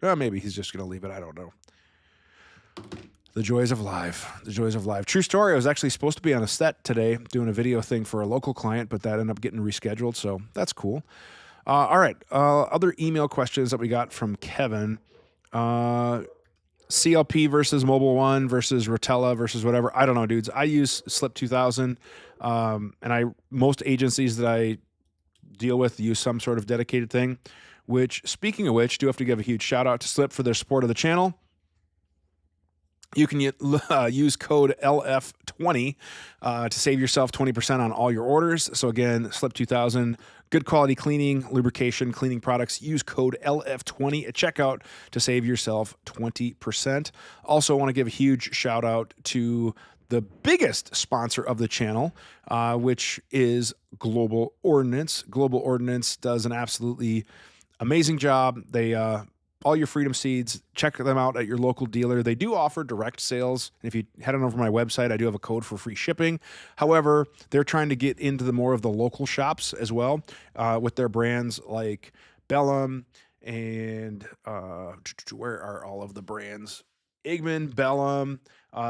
Maybe he's just gonna leave it. I don't know. The joys of live. The joys of live. True story. I was actually supposed to be on a set today doing a video thing for a local client, but that ended up getting rescheduled, so that's cool. All right. Other email questions that we got from Kevin. CLP versus Mobile One versus Rotella versus whatever. I don't know, dudes. I use Slip 2000, and most agencies that I deal with use some sort of dedicated thing. Which, speaking of which, do have to give a huge shout out to Slip for their support of the channel. You can use code LF20 to save yourself 20% on all your orders. So again, Slip 2000, good quality cleaning, lubrication, cleaning products. Use code LF20 at checkout to save yourself 20%. Also want to give a huge shout out to the biggest sponsor of the channel, which is Global Ordnance. Global Ordnance does an absolutely amazing job. They all your Freedom Seeds, check them out at your local dealer. They do offer direct sales. And if you head on over to my website, I do have a code for free shipping. However, they're trying to get into the more of the local shops as well with their brands like Bellum and where are all of the brands? Igman, Bellum,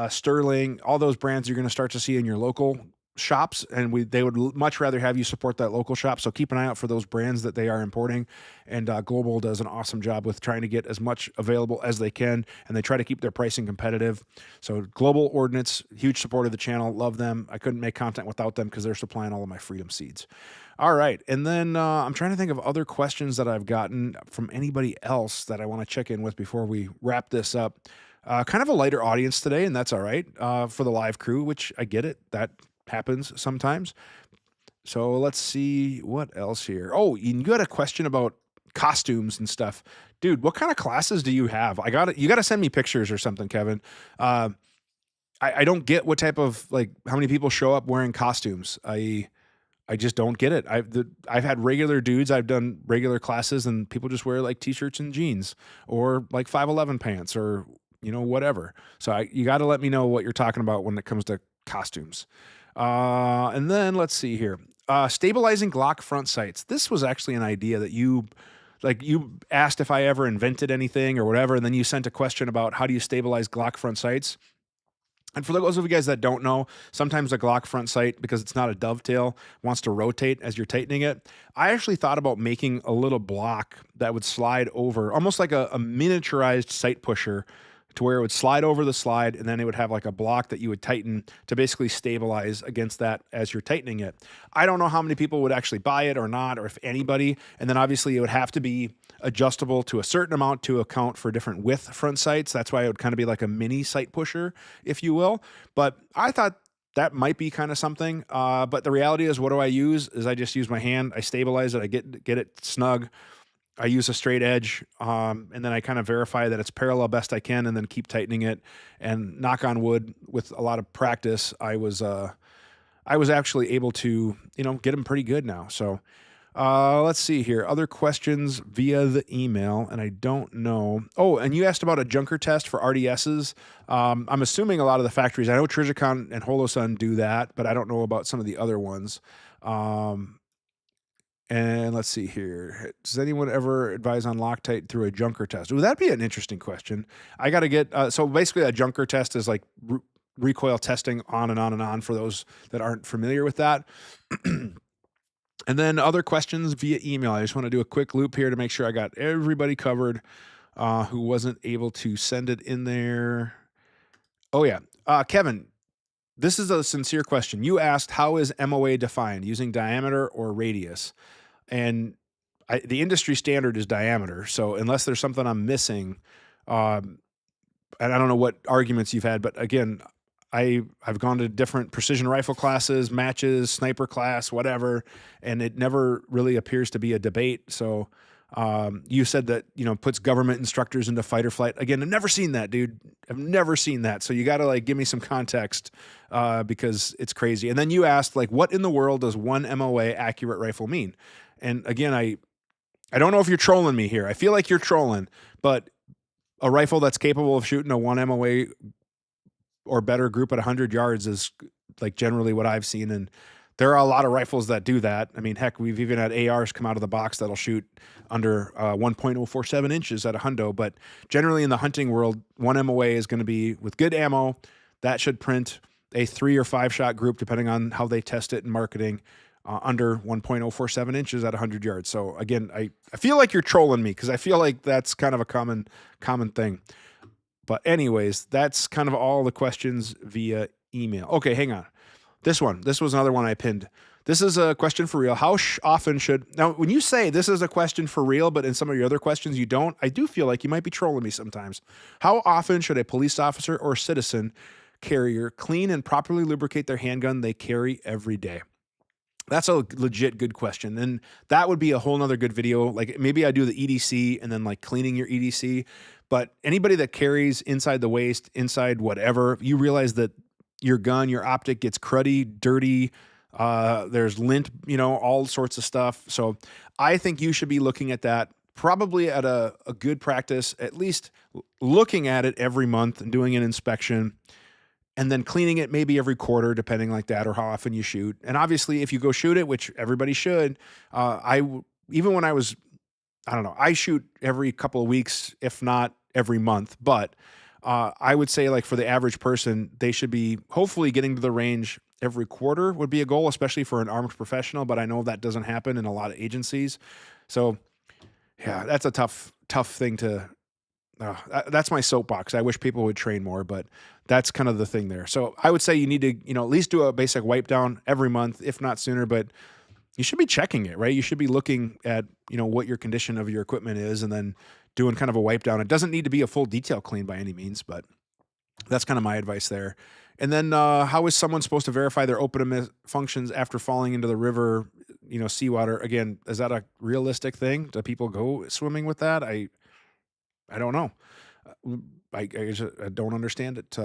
Sterling, all those brands you're going to start to see in your local shops, and they would much rather have you support that local shop. So keep an eye out for those brands that they are importing. And Global does an awesome job with trying to get as much available as they can, and they try to keep their pricing competitive. So Global Ordnance, huge support of the channel. Love them. I couldn't make content without them because they're supplying all of my Freedom Seeds. All right. And then I'm trying to think of other questions that I've gotten from anybody else that I want to check in with before we wrap this up. Kind of a lighter audience today, and that's all right for the live crew, which I get it. That happens sometimes. So let's see what else here. Oh, you got a question about costumes and stuff. Dude, what kind of classes do you have? You got to send me pictures or something, Kevin. I don't get what type of, like, how many people show up wearing costumes. I just don't get it. I've had regular dudes. I've done regular classes and people just wear like t-shirts and jeans or like 511 pants or, whatever. So you got to let me know what you're talking about when it comes to costumes. And then let's see here. Stabilizing Glock front sights. This was actually an idea that you asked if I ever invented anything or whatever, and then you sent a question about how do you stabilize Glock front sights. And for those of you guys that don't know, sometimes a Glock front sight, because it's not a dovetail, wants to rotate as you're tightening it. I actually thought about making a little block that would slide over, almost like a miniaturized sight pusher, to where it would slide over the slide, and then it would have like a block that you would tighten to basically stabilize against that as you're tightening it. I don't know how many people would actually buy it or not, or if anybody. And then obviously it would have to be adjustable to a certain amount to account for different width front sights. That's why it would kind of be like a mini sight pusher, if you will. But I thought that might be kind of something. But the reality is, what do I use? Is I just use my hand, I stabilize it, I get it snug. I use a straight edge, and then I kind of verify that it's parallel best I can, and then keep tightening it. And knock on wood, with a lot of practice, I was actually able to, get them pretty good now. So let's see here. Other questions via the email, and I don't know. Oh, and you asked about a junker test for RDSs. I'm assuming a lot of the factories, I know Trijicon and Holosun do that, but I don't know about some of the other ones. And let's see here. Does anyone ever advise on Loctite through a junker test? Would that be an interesting question? I got to get, so basically a junker test is like recoil testing, on and on and on, for those that aren't familiar with that. And then other questions via email. I just want to do a quick loop here to make sure I got everybody covered who wasn't able to send it in there. Oh, yeah. Kevin, this is a sincere question. You asked, how is MOA defined, using diameter or radius? And the industry standard is diameter. So unless there's something I'm missing, and I don't know what arguments you've had, but again, I've gone to different precision rifle classes, matches, sniper class, whatever, and it never really appears to be a debate. So you said that, puts government instructors into fight or flight. Again, I've never seen that, dude. I've never seen that. So you got to like give me some context because it's crazy. And then you asked, like, what in the world does 1 MOA accurate rifle mean? And again, I don't know if you're trolling me here. I feel like you're trolling, but a rifle that's capable of shooting a 1 MOA or better group at 100 yards is like generally what I've seen. And there are a lot of rifles that do that. I mean, heck, we've even had ARs come out of the box that'll shoot under 1.047 inches at a hundo. But generally in the hunting world, 1 MOA is going to be with good ammo. That should print a 3 or 5 shot group, depending on how they test it in marketing, under 1.047 inches at 100 yards. So again, I feel like you're trolling me because I feel like that's kind of a common thing. But anyways, that's kind of all the questions via email. Okay, hang on. This was another one I pinned. This is a question for real. How often should, now when you say this is a question for real, but in some of your other questions you don't, I do feel like you might be trolling me sometimes. How often should a police officer or citizen carrier clean and properly lubricate their handgun they carry every day? That's a legit good question. And that would be a whole nother good video. Like maybe I do the EDC and then like cleaning your EDC, but anybody that carries inside the waist, inside whatever, you realize that your gun, your optic gets cruddy, dirty. There's lint, all sorts of stuff. So I think you should be looking at that probably at a good practice, at least looking at it every month and doing an inspection, and then cleaning it maybe every quarter, depending like that, or how often you shoot. And obviously if you go shoot it, which everybody should, even when I was, I don't know, I shoot every couple of weeks, if not every month, but I would say like for the average person, they should be hopefully getting to the range every quarter would be a goal, especially for an armed professional. But I know that doesn't happen in a lot of agencies. So yeah, that's a tough thing to, that's my soapbox. I wish people would train more, but that's kind of the thing there. So I would say you need to, at least do a basic wipe down every month, if not sooner, but you should be checking it, right? You should be looking at, what your condition of your equipment is and then doing kind of a wipe down. It doesn't need to be a full detail clean by any means, but that's kind of my advice there. And then how is someone supposed to verify their open functions after falling into the river, seawater? Again, is that a realistic thing? Do people go swimming with that? I don't know. I don't understand it.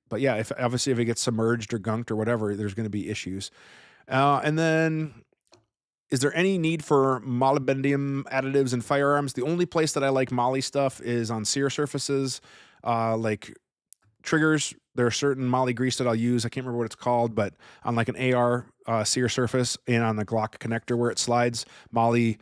But yeah, if it gets submerged or gunked or whatever, there's going to be issues. And then, is there any need for molybdenum additives in firearms? The only place that I like moly stuff is on sear surfaces, like triggers. There are certain moly grease that I'll use. I can't remember what it's called, but on like an AR sear surface and on the Glock connector where it slides, moly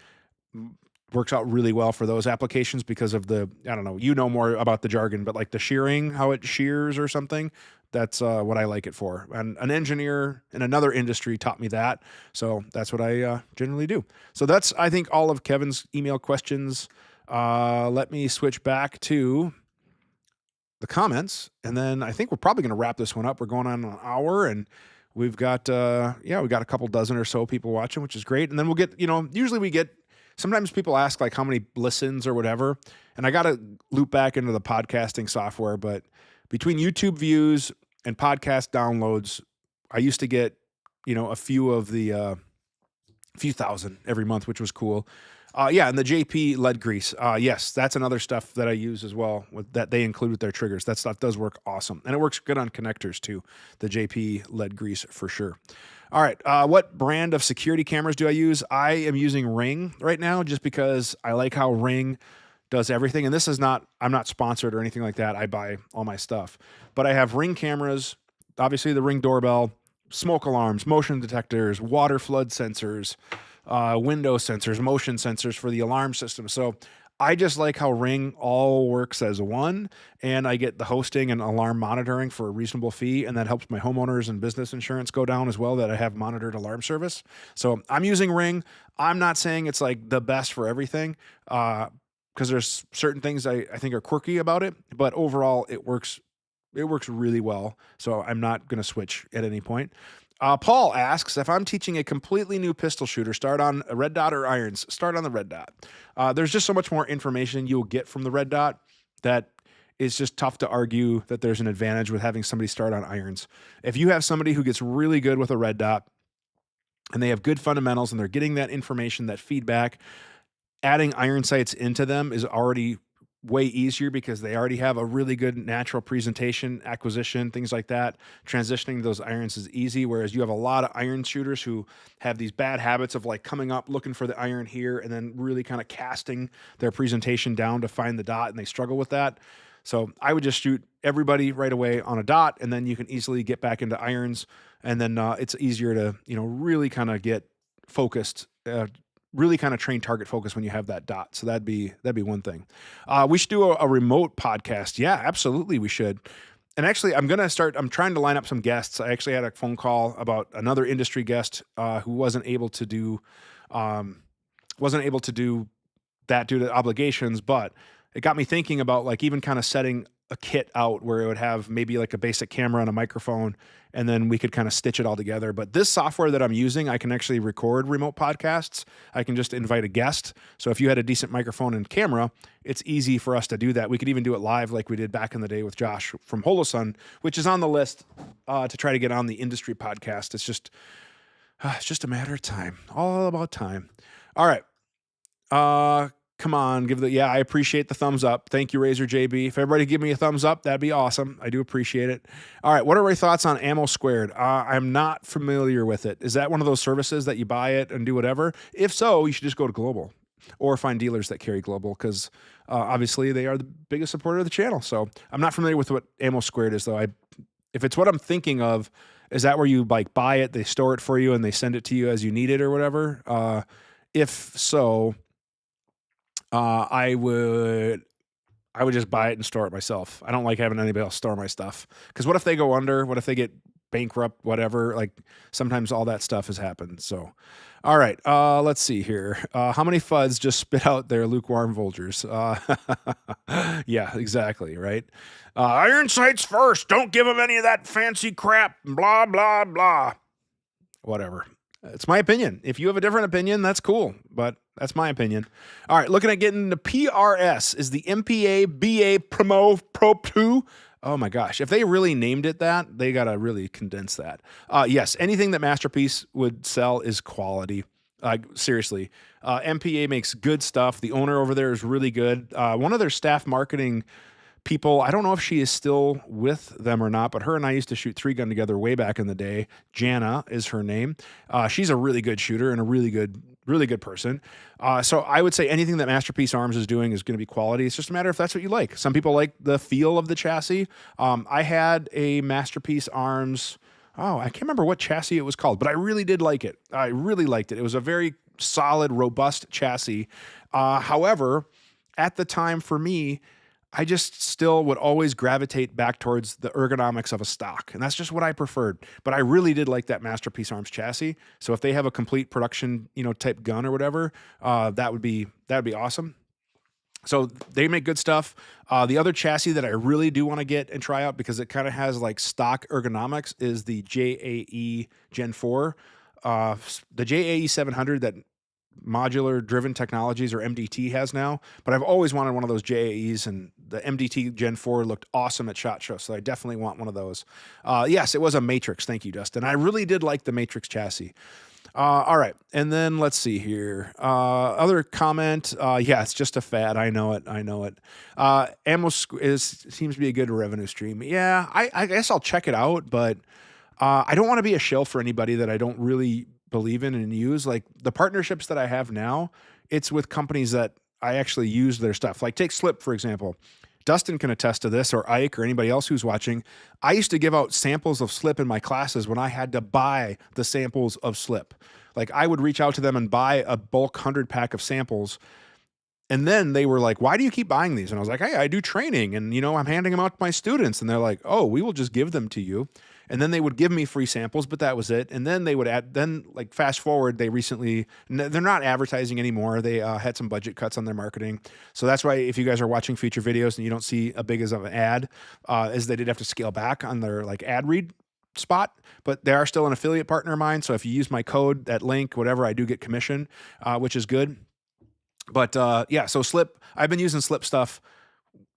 works out really well for those applications because of the, I don't know, more about the jargon, but like the shearing, how it shears or something. That's what I like it for. And an engineer in another industry taught me that. So that's what I generally do. So that's, I think, all of Kevin's email questions. Let me switch back to the comments. And then I think we're probably going to wrap this one up. We're going on an hour and we've got, we got a couple dozen or so people watching, which is great. And then we'll get, usually we get, sometimes people ask like how many listens or whatever. And I got to loop back into the podcasting software, but between YouTube views and podcast downloads, I used to get, a few of the, few thousand every month, which was cool. And the JP lead grease. Yes, that's another stuff that I use as well that they include with their triggers. That stuff does work awesome. And it works good on connectors too. The JP lead grease for sure. All right. What brand of security cameras do I use? I am using Ring right now just because I like how Ring does everything. And this is not, I'm not sponsored or anything like that. I buy all my stuff, but I have Ring cameras, obviously the Ring doorbell, smoke alarms, motion detectors, water flood sensors, window sensors, motion sensors for the alarm system. So I just like how Ring all works as one, and I get the hosting and alarm monitoring for a reasonable fee, and that helps my homeowners and business insurance go down as well, that I have monitored alarm service. So I'm using Ring. I'm not saying it's like the best for everything, because there's certain things I think are quirky about it, but overall it works. It works really well. So I'm not going to switch at any point. Paul asks, if I'm teaching a completely new pistol shooter, start on a red dot or irons? Start on the red dot. There's just so much more information you'll get from the red dot that it's just tough to argue that there's an advantage with having somebody start on irons. If you have somebody who gets really good with a red dot and they have good fundamentals and they're getting that information, that feedback, adding iron sights into them is already way easier because they already have a really good natural presentation, acquisition, things like that. Transitioning to those irons is easy, whereas you have a lot of iron shooters who have these bad habits of like coming up, looking for the iron here, and then really kind of casting their presentation down to find the dot, and they struggle with that. So I would just shoot everybody right away on a dot, and then you can easily get back into irons, and then it's easier to, really kind of get focused, really kind of train target focus when you have that dot. So that'd be one thing. We should do a remote podcast. Yeah, absolutely. We should. And actually I'm trying to line up some guests. I actually had a phone call about another industry guest, who wasn't able to do that due to obligations, but it got me thinking about like even kind of setting a kit out where it would have maybe like a basic camera and a microphone, and then we could kind of stitch it all together. But this software that I'm using, I can actually record remote podcasts. I can just invite a guest. So if you had a decent microphone and camera, it's easy for us to do that. We could even do it live like we did back in the day with Josh from Holosun, which is on the list to try to get on the industry podcast. It's just a matter of time. All about time. All right. Come on, I appreciate the thumbs up. Thank you, Razor JB. If everybody give me a thumbs up, that'd be awesome. I do appreciate it. All right, what are your thoughts on Ammo Squared? I'm not familiar with it. Is that one of those services that you buy it and do whatever? If so, you should just go to Global or find dealers that carry Global, because obviously they are the biggest supporter of the channel. So I'm not familiar with what Ammo Squared is, though. If it's what I'm thinking of, is that where you like buy it, they store it for you, and they send it to you as you need it or whatever? If so, I would just buy it and store it myself. I don't like having anybody else store my stuff, because what if they go under? What if they get bankrupt? Whatever. Like sometimes all that stuff has happened. So, all right. Let's see here. How many FUDs just spit out their lukewarm Vultures? Yeah, exactly. Right. Iron sights first. Don't give them any of that fancy crap. Blah blah blah. Whatever. It's my opinion. If you have a different opinion, that's cool, but that's my opinion. All right, looking at getting the PRS. Is the MPA BA Promo Pro 2? Oh my gosh. If they really named it that, they got to really condense that. Yes, anything that Masterpiece would sell is quality. Seriously. MPA makes good stuff. The owner over there is really good. One of their staff marketing people, I don't know if she is still with them or not, but her and I used to shoot 3-gun together way back in the day. Jana is her name. She's a really good shooter and a really good person. So I would say anything that Masterpiece Arms is doing is going to be quality. It's just a matter if that's what you like. Some people like the feel of the chassis. I had a Masterpiece Arms, I can't remember what chassis it was called, but I really did like it. I really liked it. It was a very solid, robust chassis. However, at the time for me, I just still would always gravitate back towards the ergonomics of a stock. And that's just what I preferred. But I really did like that Masterpiece Arms chassis. So if they have a complete production, type gun or whatever, that would be awesome. So they make good stuff. The other chassis that I really do want to get and try out, because it kind of has like stock ergonomics, is the JAE Gen 4. The JAE 700 that Modular Driven Technologies, or MDT, has now, but I've always wanted one of those JAEs, and the MDT Gen 4 looked awesome at SHOT Show, so I definitely want one of those. Yes, it was a Matrix. Thank you, Dustin. I really did like the Matrix chassis. All right, and then let's see here. Other comment. Yeah, it's just a fad. I know it. Ammo seems to be a good revenue stream. Yeah, I guess I'll check it out, but I don't want to be a shill for anybody that I don't really believe in and use. Like the partnerships that I have now, it's with companies that I actually use their stuff. Like take Slip, for example. Dustin can attest to this, or Ike, or anybody else who's watching. I used to give out samples of Slip in my classes when I had to buy the samples of Slip. Like I would reach out to them and buy a bulk 100 pack of samples, And then they were like, why do you keep buying these? And I was like, hey, I do training and, I'm handing them out to my students. And they're like, oh, we will just give them to you. And then they would give me free samples, but that was it. And then they would like fast forward, they're not advertising anymore. They had some budget cuts on their marketing. So that's why if you guys are watching future videos and you don't see a big as of an ad, is they did have to scale back on their like ad read spot, but they are still an affiliate partner of mine. So if you use my code, that link, whatever, I do get commission, which is good. But yeah, so Slip, I've been using Slip stuff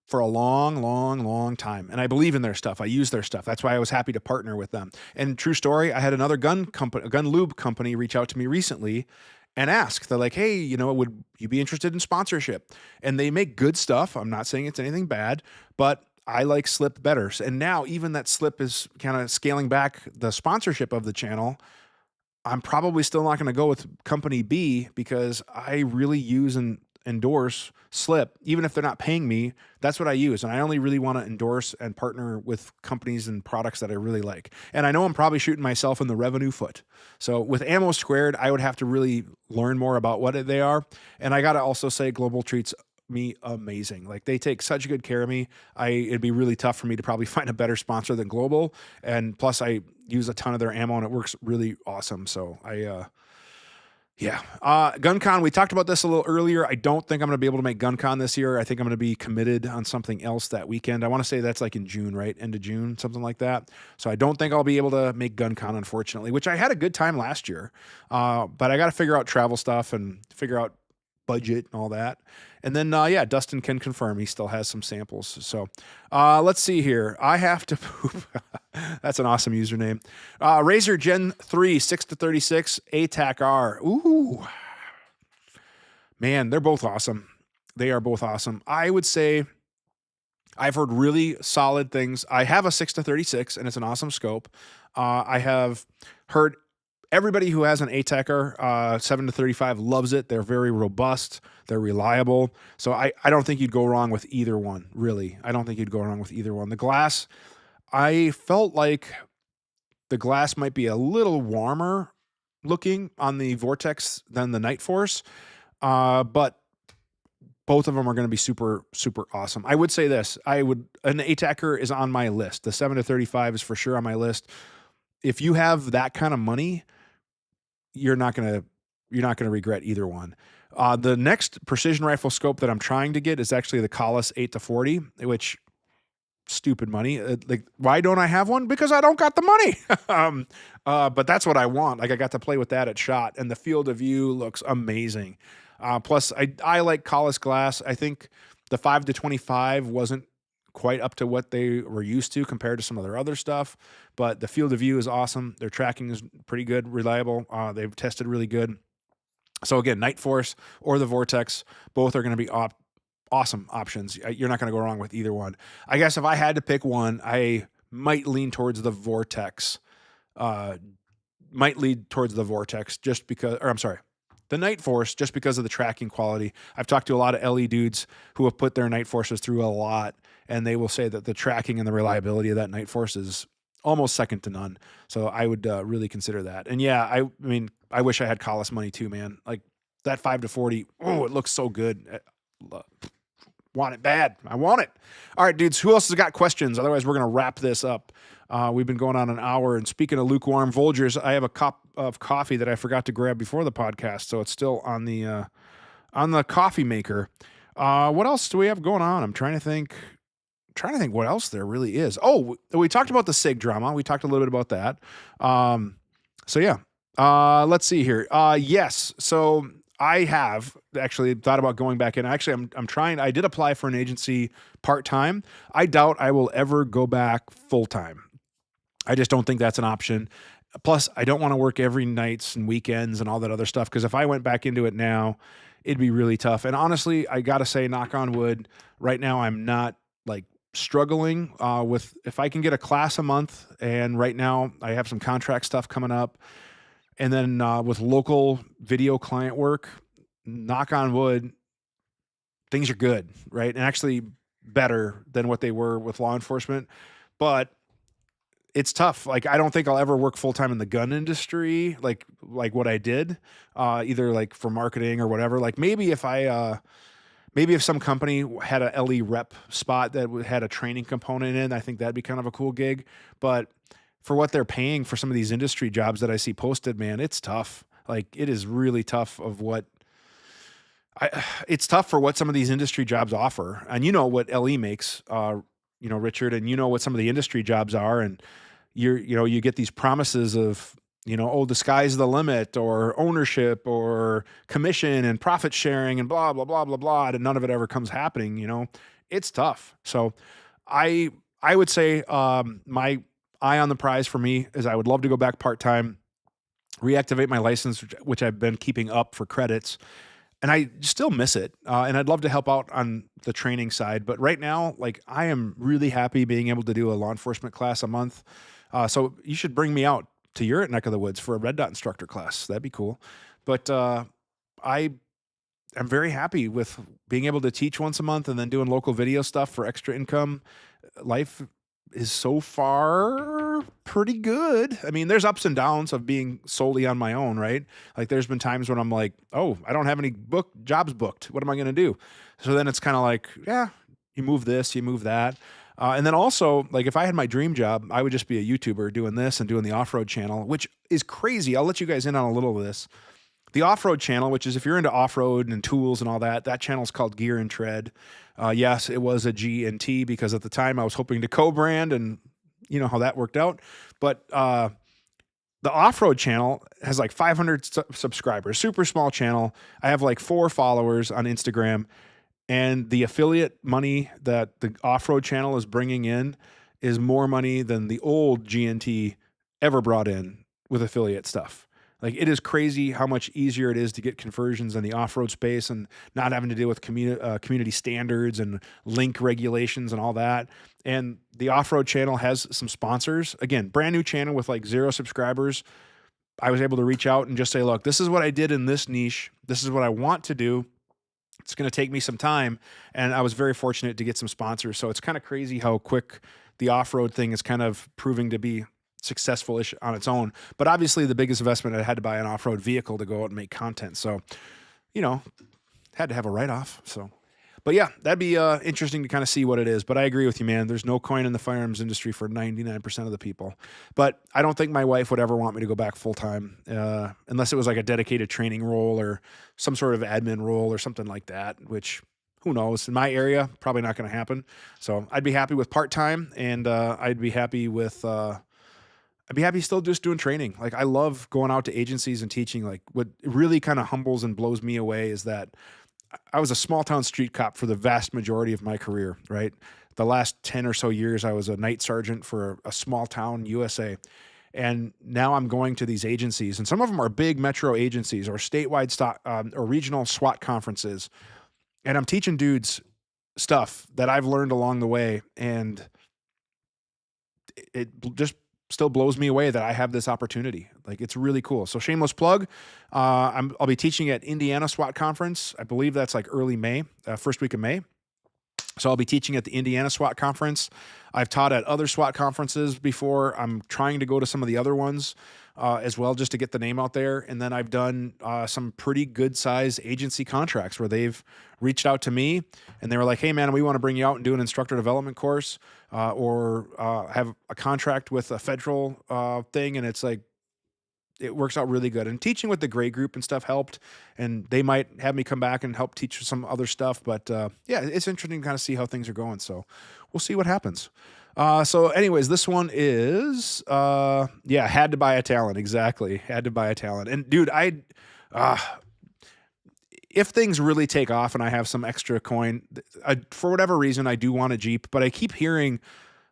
for a long time. And I believe in their stuff. I use their stuff. That's why I was happy to partner with them. And true story, I had another gun lube company reach out to me recently and ask. They're like, hey, would you be interested in sponsorship? And they make good stuff. I'm not saying it's anything bad, but I like Slip better. And now even that Slip is kind of scaling back the sponsorship of the channel, I'm probably still not going to go with company B because I really use and endorse Slip. Even if they're not paying me, that's what I use. And I only really want to endorse and partner with companies and products that I really like. And I know I'm probably shooting myself in the revenue foot. So with Ammo Squared, I would have to really learn more about what they are. And I got to also say Global treats me amazing. Like they take such good care of me. It'd be really tough for me to probably find a better sponsor than Global. And plus I use a ton of their ammo and it works really awesome. So yeah. GunCon, we talked about this a little earlier. I don't think I'm going to be able to make GunCon this year. I think I'm going to be committed on something else that weekend. I want to say that's like in June, right? End of June, something like that. So I don't think I'll be able to make GunCon, unfortunately, which I had a good time last year. But I got to figure out travel stuff and figure out budget and all that. And then, yeah, Dustin can confirm he still has some samples. So let's see here. I have to poop. That's an awesome username. Razor Gen 3, 6-36, ATAC R. Ooh. Man, they're both awesome. They are both awesome. I would say I've heard really solid things. I have a 6-36, and it's an awesome scope. I have heard everybody who has an ATACR 7-35 loves it. They're very robust. They're reliable. So I don't think you'd go wrong with either one, really. I don't think you'd go wrong with either one. The glass, I felt like the glass might be a little warmer looking on the Vortex than the Night Force, but both of them are going to be super, super awesome. I would say this. An ATACR is on my list. The 7-35 is for sure on my list. If you have that kind of money, you're not gonna regret either one. The next precision rifle scope that I'm trying to get is actually the Collis 8-40, which stupid money. Like, why don't I have one? Because I don't got the money. But that's what I want. Like, I got to play with that at SHOT, and the field of view looks amazing. Plus, I like Collis glass. I think the 5-25 wasn't quite up to what they were used to compared to some of their other stuff, but the field of view is awesome. Their tracking is pretty good, reliable. They've tested really good. So again, Night Force or the Vortex, both are going to be awesome options. You're not going to go wrong with either one. I guess if I had to pick one, I might lean towards the Vortex. Just because, or I'm sorry, the Night Force, just because of the tracking quality. I've talked to a lot of LE dudes who have put their Night Forces through a lot, and they will say that the tracking and the reliability of that Night Force is almost second to none. So I would really consider that. And yeah, I mean, I wish I had Collis money too, man. Like that 5-40, oh, it looks so good. Want it bad. I want it. All right, dudes, who else has got questions? Otherwise, we're going to wrap this up. We've been going on an hour. And speaking of lukewarm Folgers, I have a cup of coffee that I forgot to grab before the podcast, so it's still on the coffee maker. What else do we have going on? I'm trying to think what else there really is. Oh, we talked about the SIG drama. We talked a little bit about that. So yeah. Let's see here. Yes. So I have actually thought about going back in. Actually, I'm trying. I did apply for an agency part-time. I doubt I will ever go back full-time. I just don't think that's an option. Plus, I don't want to work every nights and weekends and all that other stuff, because if I went back into it now, it'd be really tough. And honestly, I got to say, knock on wood, right now I'm not like struggling with if I can get a class a month. And right now I have some contract stuff coming up. And then with local video client work, knock on wood, things are good, right? And actually better than what they were with law enforcement. But it's tough. Like, I don't think I'll ever work full-time in the gun industry, like what I did, either like for marketing or whatever. Like maybe if I maybe if some company had a LE rep spot that had a training component in, I think that'd be kind of a cool gig. But for what they're paying for some of these industry jobs that I see posted, man, it's tough. Like it is really tough of what it's tough for what some of these industry jobs offer. And you know what LE makes, Richard, and you know what some of the industry jobs are. And you get these promises of, oh, the sky's the limit, or ownership, or commission and profit sharing and blah, blah, blah, blah, blah. And none of it ever comes happening, it's tough. So I, I would say, my eye on the prize for me is I would love to go back part-time, reactivate my license, which I've been keeping up for credits, and I still miss it. And I'd love to help out on the training side. But right now, like I am really happy being able to do a law enforcement class a month. So you should bring me out to your neck of the woods for a red dot instructor class. That'd be cool. But I am very happy with being able to teach once a month and then doing local video stuff for extra income. Life is so far pretty good. I mean, there's ups and downs of being solely on my own, right? Like there's been times when I'm like, oh, I don't have any jobs booked. What am I going to do? So then it's kind of like, yeah, you move this, you move that. And then also, like if I had my dream job, I would just be a YouTuber doing this and doing the off-road channel, which is crazy. I'll let you guys in on a little of this. The off-road channel, which is if you're into off-road and tools and all that, that channel is called Gear and Tread. Yes, it was a G and T because at the time I was hoping to co-brand, and you know how that worked out. But the off-road channel has like 500 subscribers, super small channel. I have like 4 followers on Instagram, and the affiliate money that the off-road channel is bringing in is more money than the old G&T ever brought in with affiliate stuff. Like it is crazy how much easier it is to get conversions in the off-road space and not having to deal with community standards and link regulations and all that. And the off-road channel has some sponsors. Again, brand new channel with like 0 subscribers. I was able to reach out and just say, look, this is what I did in this niche. This is what I want to do. It's going to take me some time. And I was very fortunate to get some sponsors. So it's kind of crazy how quick the off-road thing is kind of proving to be successful-ish on its own. But obviously the biggest investment, I had to buy an off-road vehicle to go out and make content. So, had to have a write-off. So, but yeah, that'd be interesting to kind of see what it is. But I agree with you, man. There's no coin in the firearms industry for 99% of the people. But I don't think my wife would ever want me to go back full-time unless it was like a dedicated training role or some sort of admin role or something like that, which who knows? In my area, probably not going to happen. So I'd be happy with part-time, and I'd be happy still just doing training. Like I love going out to agencies and teaching. Like what really kind of humbles and blows me away is that I was a small town street cop for the vast majority of my career, right? The last 10 or so years, I was a night sergeant for a small town USA. And now I'm going to these agencies, and some of them are big metro agencies or statewide or regional SWAT conferences. And I'm teaching dudes stuff that I've learned along the way. And it just still blows me away that I have this opportunity. Like it's really cool. So shameless plug. I'll be teaching at Indiana SWAT conference. I believe that's like early May, first week of May. So I'll be teaching at the Indiana SWAT conference. I've taught at other SWAT conferences before. I'm trying to go to some of the other ones as well, just to get the name out there. And then I've done some pretty good size agency contracts where they've reached out to me and they were like, hey man, we want to bring you out and do an instructor development course or have a contract with a federal thing. And it's like, it works out really good. And teaching with the Gray Group and stuff helped, and they might have me come back and help teach some other stuff. But yeah, it's interesting to kind of see how things are going. So we'll see what happens. So anyways, this one is, had to buy a talent. Exactly. Had to buy a talent. And dude, if things really take off and I have some extra coin, for whatever reason, I do want a Jeep, but I keep hearing,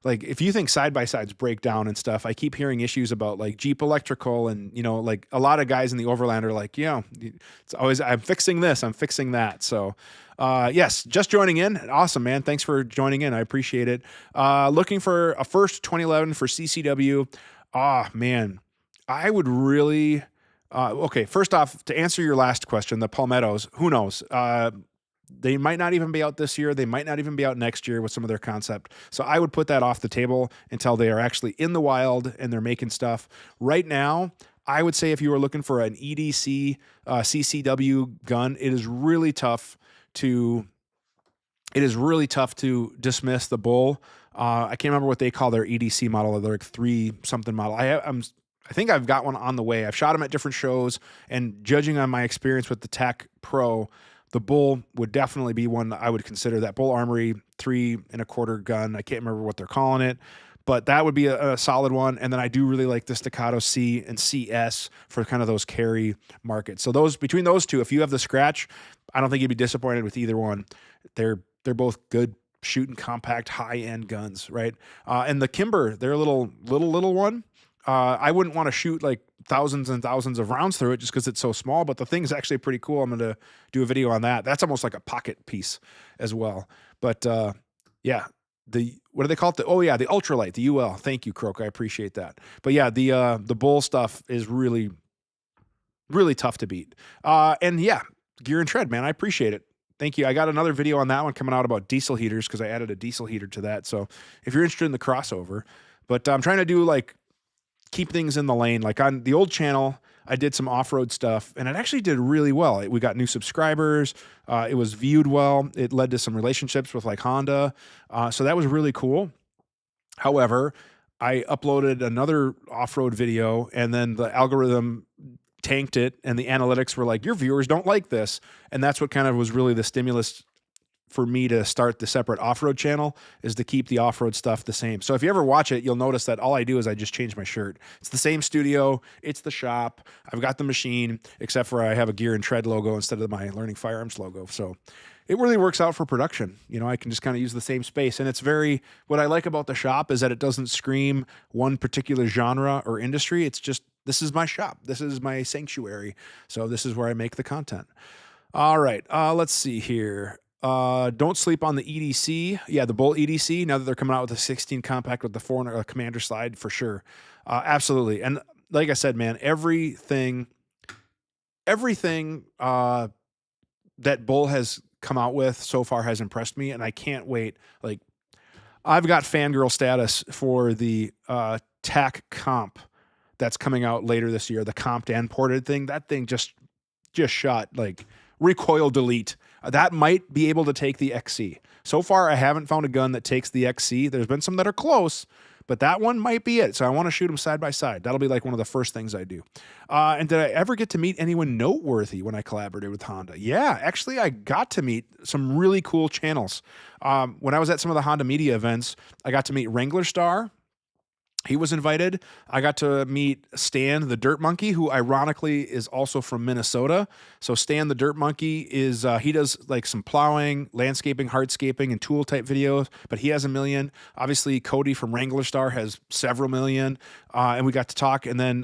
like, if you think side-by-sides break down and stuff, I keep hearing issues about like Jeep electrical and, like a lot of guys in the Overland are like, it's always, I'm fixing this, I'm fixing that. So, yes, just joining in. Awesome, man. Thanks for joining in. I appreciate it. Looking for a first 2011 for CCW. Man, I would really, okay. First off, to answer your last question, the Palmettos, who knows? They might not even be out this year. They might not even be out next year with some of their concept. So I would put that off the table until they are actually in the wild and they're making stuff. Right now, I would say if you were looking for an EDC CCW gun, it is really tough to it is really tough to dismiss the Bull. I can't remember what they call their EDC model, or their like 3 something model. I think I've got one on the way. I've shot them at different shows, and judging on my experience with the Tech Pro, the Bull would definitely be one that I would consider. That Bull Armory 3 1/4 gun. I can't remember what they're calling it, but that would be a solid one. And then I do really like the Staccato C and CS for kind of those carry markets. So between those two, if you have the scratch, I don't think you'd be disappointed with either one. They're both good shooting, compact, high end guns, right? And the Kimber, they're a little one. I wouldn't want to shoot like thousands and thousands of rounds through it just because it's so small, but the thing's actually pretty cool. I'm going to do a video on that. That's almost like a pocket piece as well. But yeah, what do they call it? The ultralight, the UL. Thank you, Croak. I appreciate that. But yeah, the Bull stuff is really, really tough to beat. And yeah, Gear and Tread, man, I appreciate it. Thank you. I got another video on that one coming out about diesel heaters because I added a diesel heater to that. So if you're interested in the crossover, but I'm trying to do like keep things in the lane. Like on the old channel, I did some off-road stuff and it actually did really well. We got new subscribers. It was viewed well. It led to some relationships with like Honda. So that was really cool. However, I uploaded another off-road video and then the algorithm tanked it and the analytics were like, your viewers don't like this. And that's what kind of was really the stimulus for me to start the separate off-road channel, is to keep the off-road stuff the same. So if you ever watch it, you'll notice that all I do is I just change my shirt. It's the same studio. It's the shop. I've got the machine, except for I have a Gear and Tread logo instead of my Learning Firearms logo. So it really works out for production. You know, I can just kind of use the same space. And what I like about the shop is that it doesn't scream one particular genre or industry. It's just, this is my shop. This is my sanctuary. So this is where I make the content. All right. Let's see here. Don't sleep on the EDC. Yeah, the Bull EDC. Now that they're coming out with a 16 compact with the 400 commander slide, for sure. Absolutely. And like I said, man, everything that Bull has come out with so far has impressed me, and I can't wait. Like, I've got fangirl status for the TAC comp that's coming out later this year, the comped and ported thing. That thing just shot like recoil delete. That might be able to take the XC. So far, I haven't found a gun that takes the XC. There's been some that are close, but that one might be it. So I want to shoot them side by side. That'll be like one of the first things I do. And did I ever get to meet anyone noteworthy when I collaborated with Honda? Yeah, actually, I got to meet some really cool channels. When I was at some of the Honda media events, I got to meet Wrangler Star. He was invited. I got to meet Stan the Dirt Monkey, who ironically is also from Minnesota. So Stan the Dirt Monkey is, he does like some plowing, landscaping, hardscaping, and tool type videos, but he has 1 million. Obviously, Cody from Wrangler Star has several million. And we got to talk. And then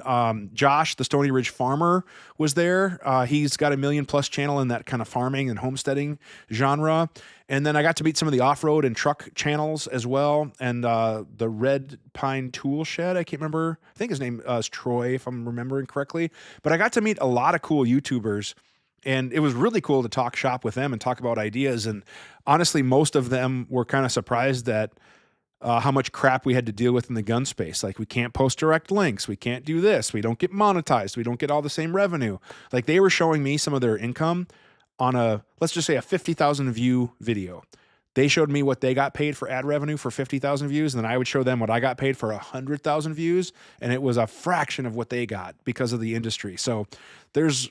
Josh, the Stony Ridge farmer, was there. He's got a 1 million+ channel in that kind of farming and homesteading genre. And then I got to meet some of the off-road and truck channels as well. And the Red Pine Tool Shed, I can't remember. I think his name is Troy, if I'm remembering correctly. But I got to meet a lot of cool YouTubers. And it was really cool to talk shop with them and talk about ideas. And honestly, most of them were kind of surprised at how much crap we had to deal with in the gun space. Like, we can't post direct links. We can't do this. We don't get monetized. We don't get all the same revenue. Like, they were showing me some of their income on let's just say a 50,000 view video. They showed me what they got paid for ad revenue for 50,000 views, and then I would show them what I got paid for 100,000 views, and it was a fraction of what they got because of the industry. So there's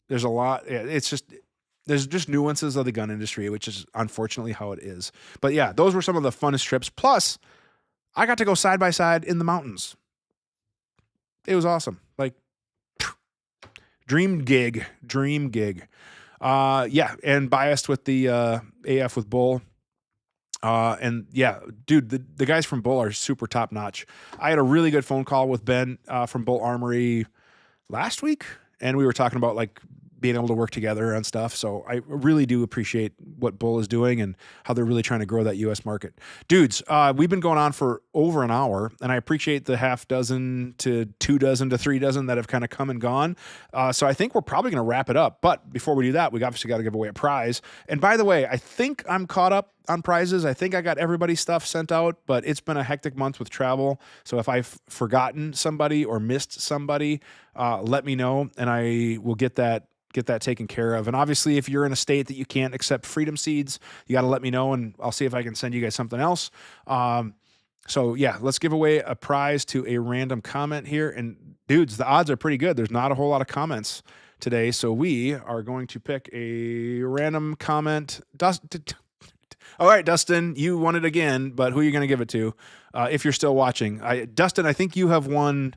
a lot. There's just nuances of the gun industry, which is unfortunately how it is. But yeah, those were some of the funnest trips. Plus, I got to go side by side in the mountains. It was awesome. Like, dream gig. Yeah, and biased with the AF with Bull. And yeah, dude, the guys from Bull are super top notch. I had a really good phone call with Ben from Bull Armory last week, and we were talking about like being able to work together on stuff. So I really do appreciate what Bull is doing and how they're really trying to grow that US market. Dudes, we've been going on for over an hour, and I appreciate the half dozen to 2 dozen to 3 dozen that have kind of come and gone. So I think we're probably going to wrap it up. But before we do that, we obviously got to give away a prize. And by the way, I think I'm caught up on prizes. I think I got everybody's stuff sent out, but it's been a hectic month with travel. So if I've forgotten somebody or missed somebody, let me know, and I will get that that taken care of. And obviously, if you're in a state that you can't accept freedom seeds, you got to let me know, and I'll see if I can send you guys something else. So yeah, let's give away a prize to a random comment here. And dudes, the odds are pretty good. There's not a whole lot of comments today, so we are going to pick a random comment. All right, Dustin, you won it again, but who are you going to give it to? If you're still watching, Dustin, I think you have won.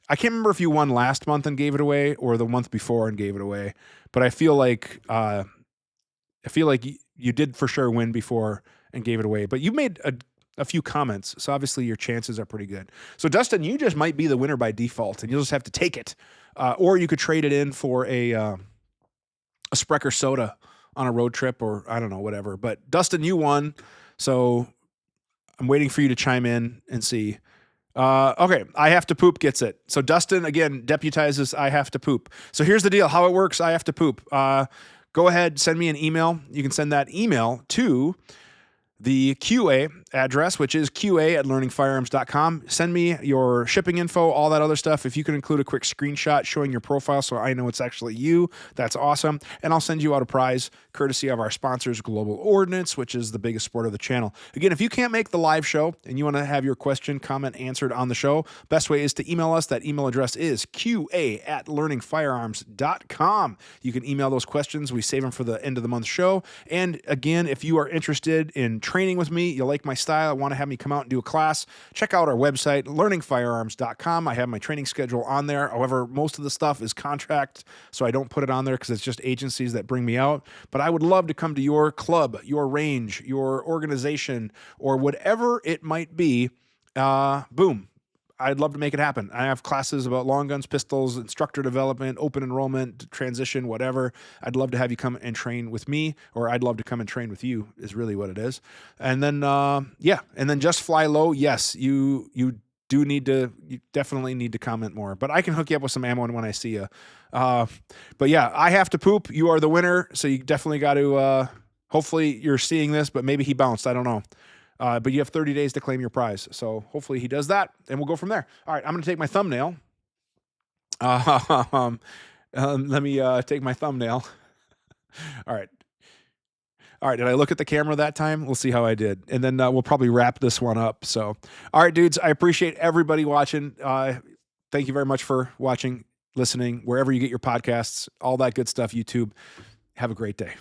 I can't remember if you won last month and gave it away or the month before and gave it away, but I feel like you did for sure win before and gave it away. But you made a few comments, so obviously your chances are pretty good. So Dustin, you just might be the winner by default, and you'll just have to take it, or you could trade it in for a Sprecher soda on a road trip, or I don't know, whatever. But Dustin, you won, so I'm waiting for you to chime in and see. Okay, I have to poop gets it. So Dustin, again, deputizes I have to poop. So here's the deal, how it works, I have to poop. Go ahead, send me an email. You can send that email to the QA address, which is qa@learningfirearms.com. Send me your shipping info, all that other stuff. If you can include a quick screenshot showing your profile so I know it's actually you, that's awesome. And I'll send you out a prize courtesy of our sponsors, Global Ordnance, which is the biggest sport of the channel. Again, if you can't make the live show and you want to have your question, comment answered on the show, best way is to email us. That email address is qa@learningfirearms.com. You can email those questions. We save them for the end of the month show. And again, if you are interested in training with me, you like my style, want to have me come out and do a class, check out our website, learningfirearms.com. I have my training schedule on there. However, most of the stuff is contract, so I don't put it on there because it's just agencies that bring me out. But I would love to come to your club, your range, your organization, or whatever it might be. Boom. I'd love to make it happen. I have classes about long guns, pistols, instructor development, open enrollment, transition, whatever. I'd love to have you come and train with me, or I'd love to come and train with you is really what it is. And then, yeah. And then just fly low. Yes, you definitely need to comment more, but I can hook you up with some ammo when I see you. But yeah, I have to poop. You are the winner. So you definitely got to, hopefully you're seeing this, but maybe he bounced. I don't know. But you have 30 days to claim your prize. So hopefully he does that, and we'll go from there. All right, I'm going to take my thumbnail. Let me take my thumbnail. All right. All right, did I look at the camera that time? We'll see how I did. And then we'll probably wrap this one up. So, all right, dudes, I appreciate everybody watching. Thank you very much for watching, listening, wherever you get your podcasts, all that good stuff, YouTube. Have a great day.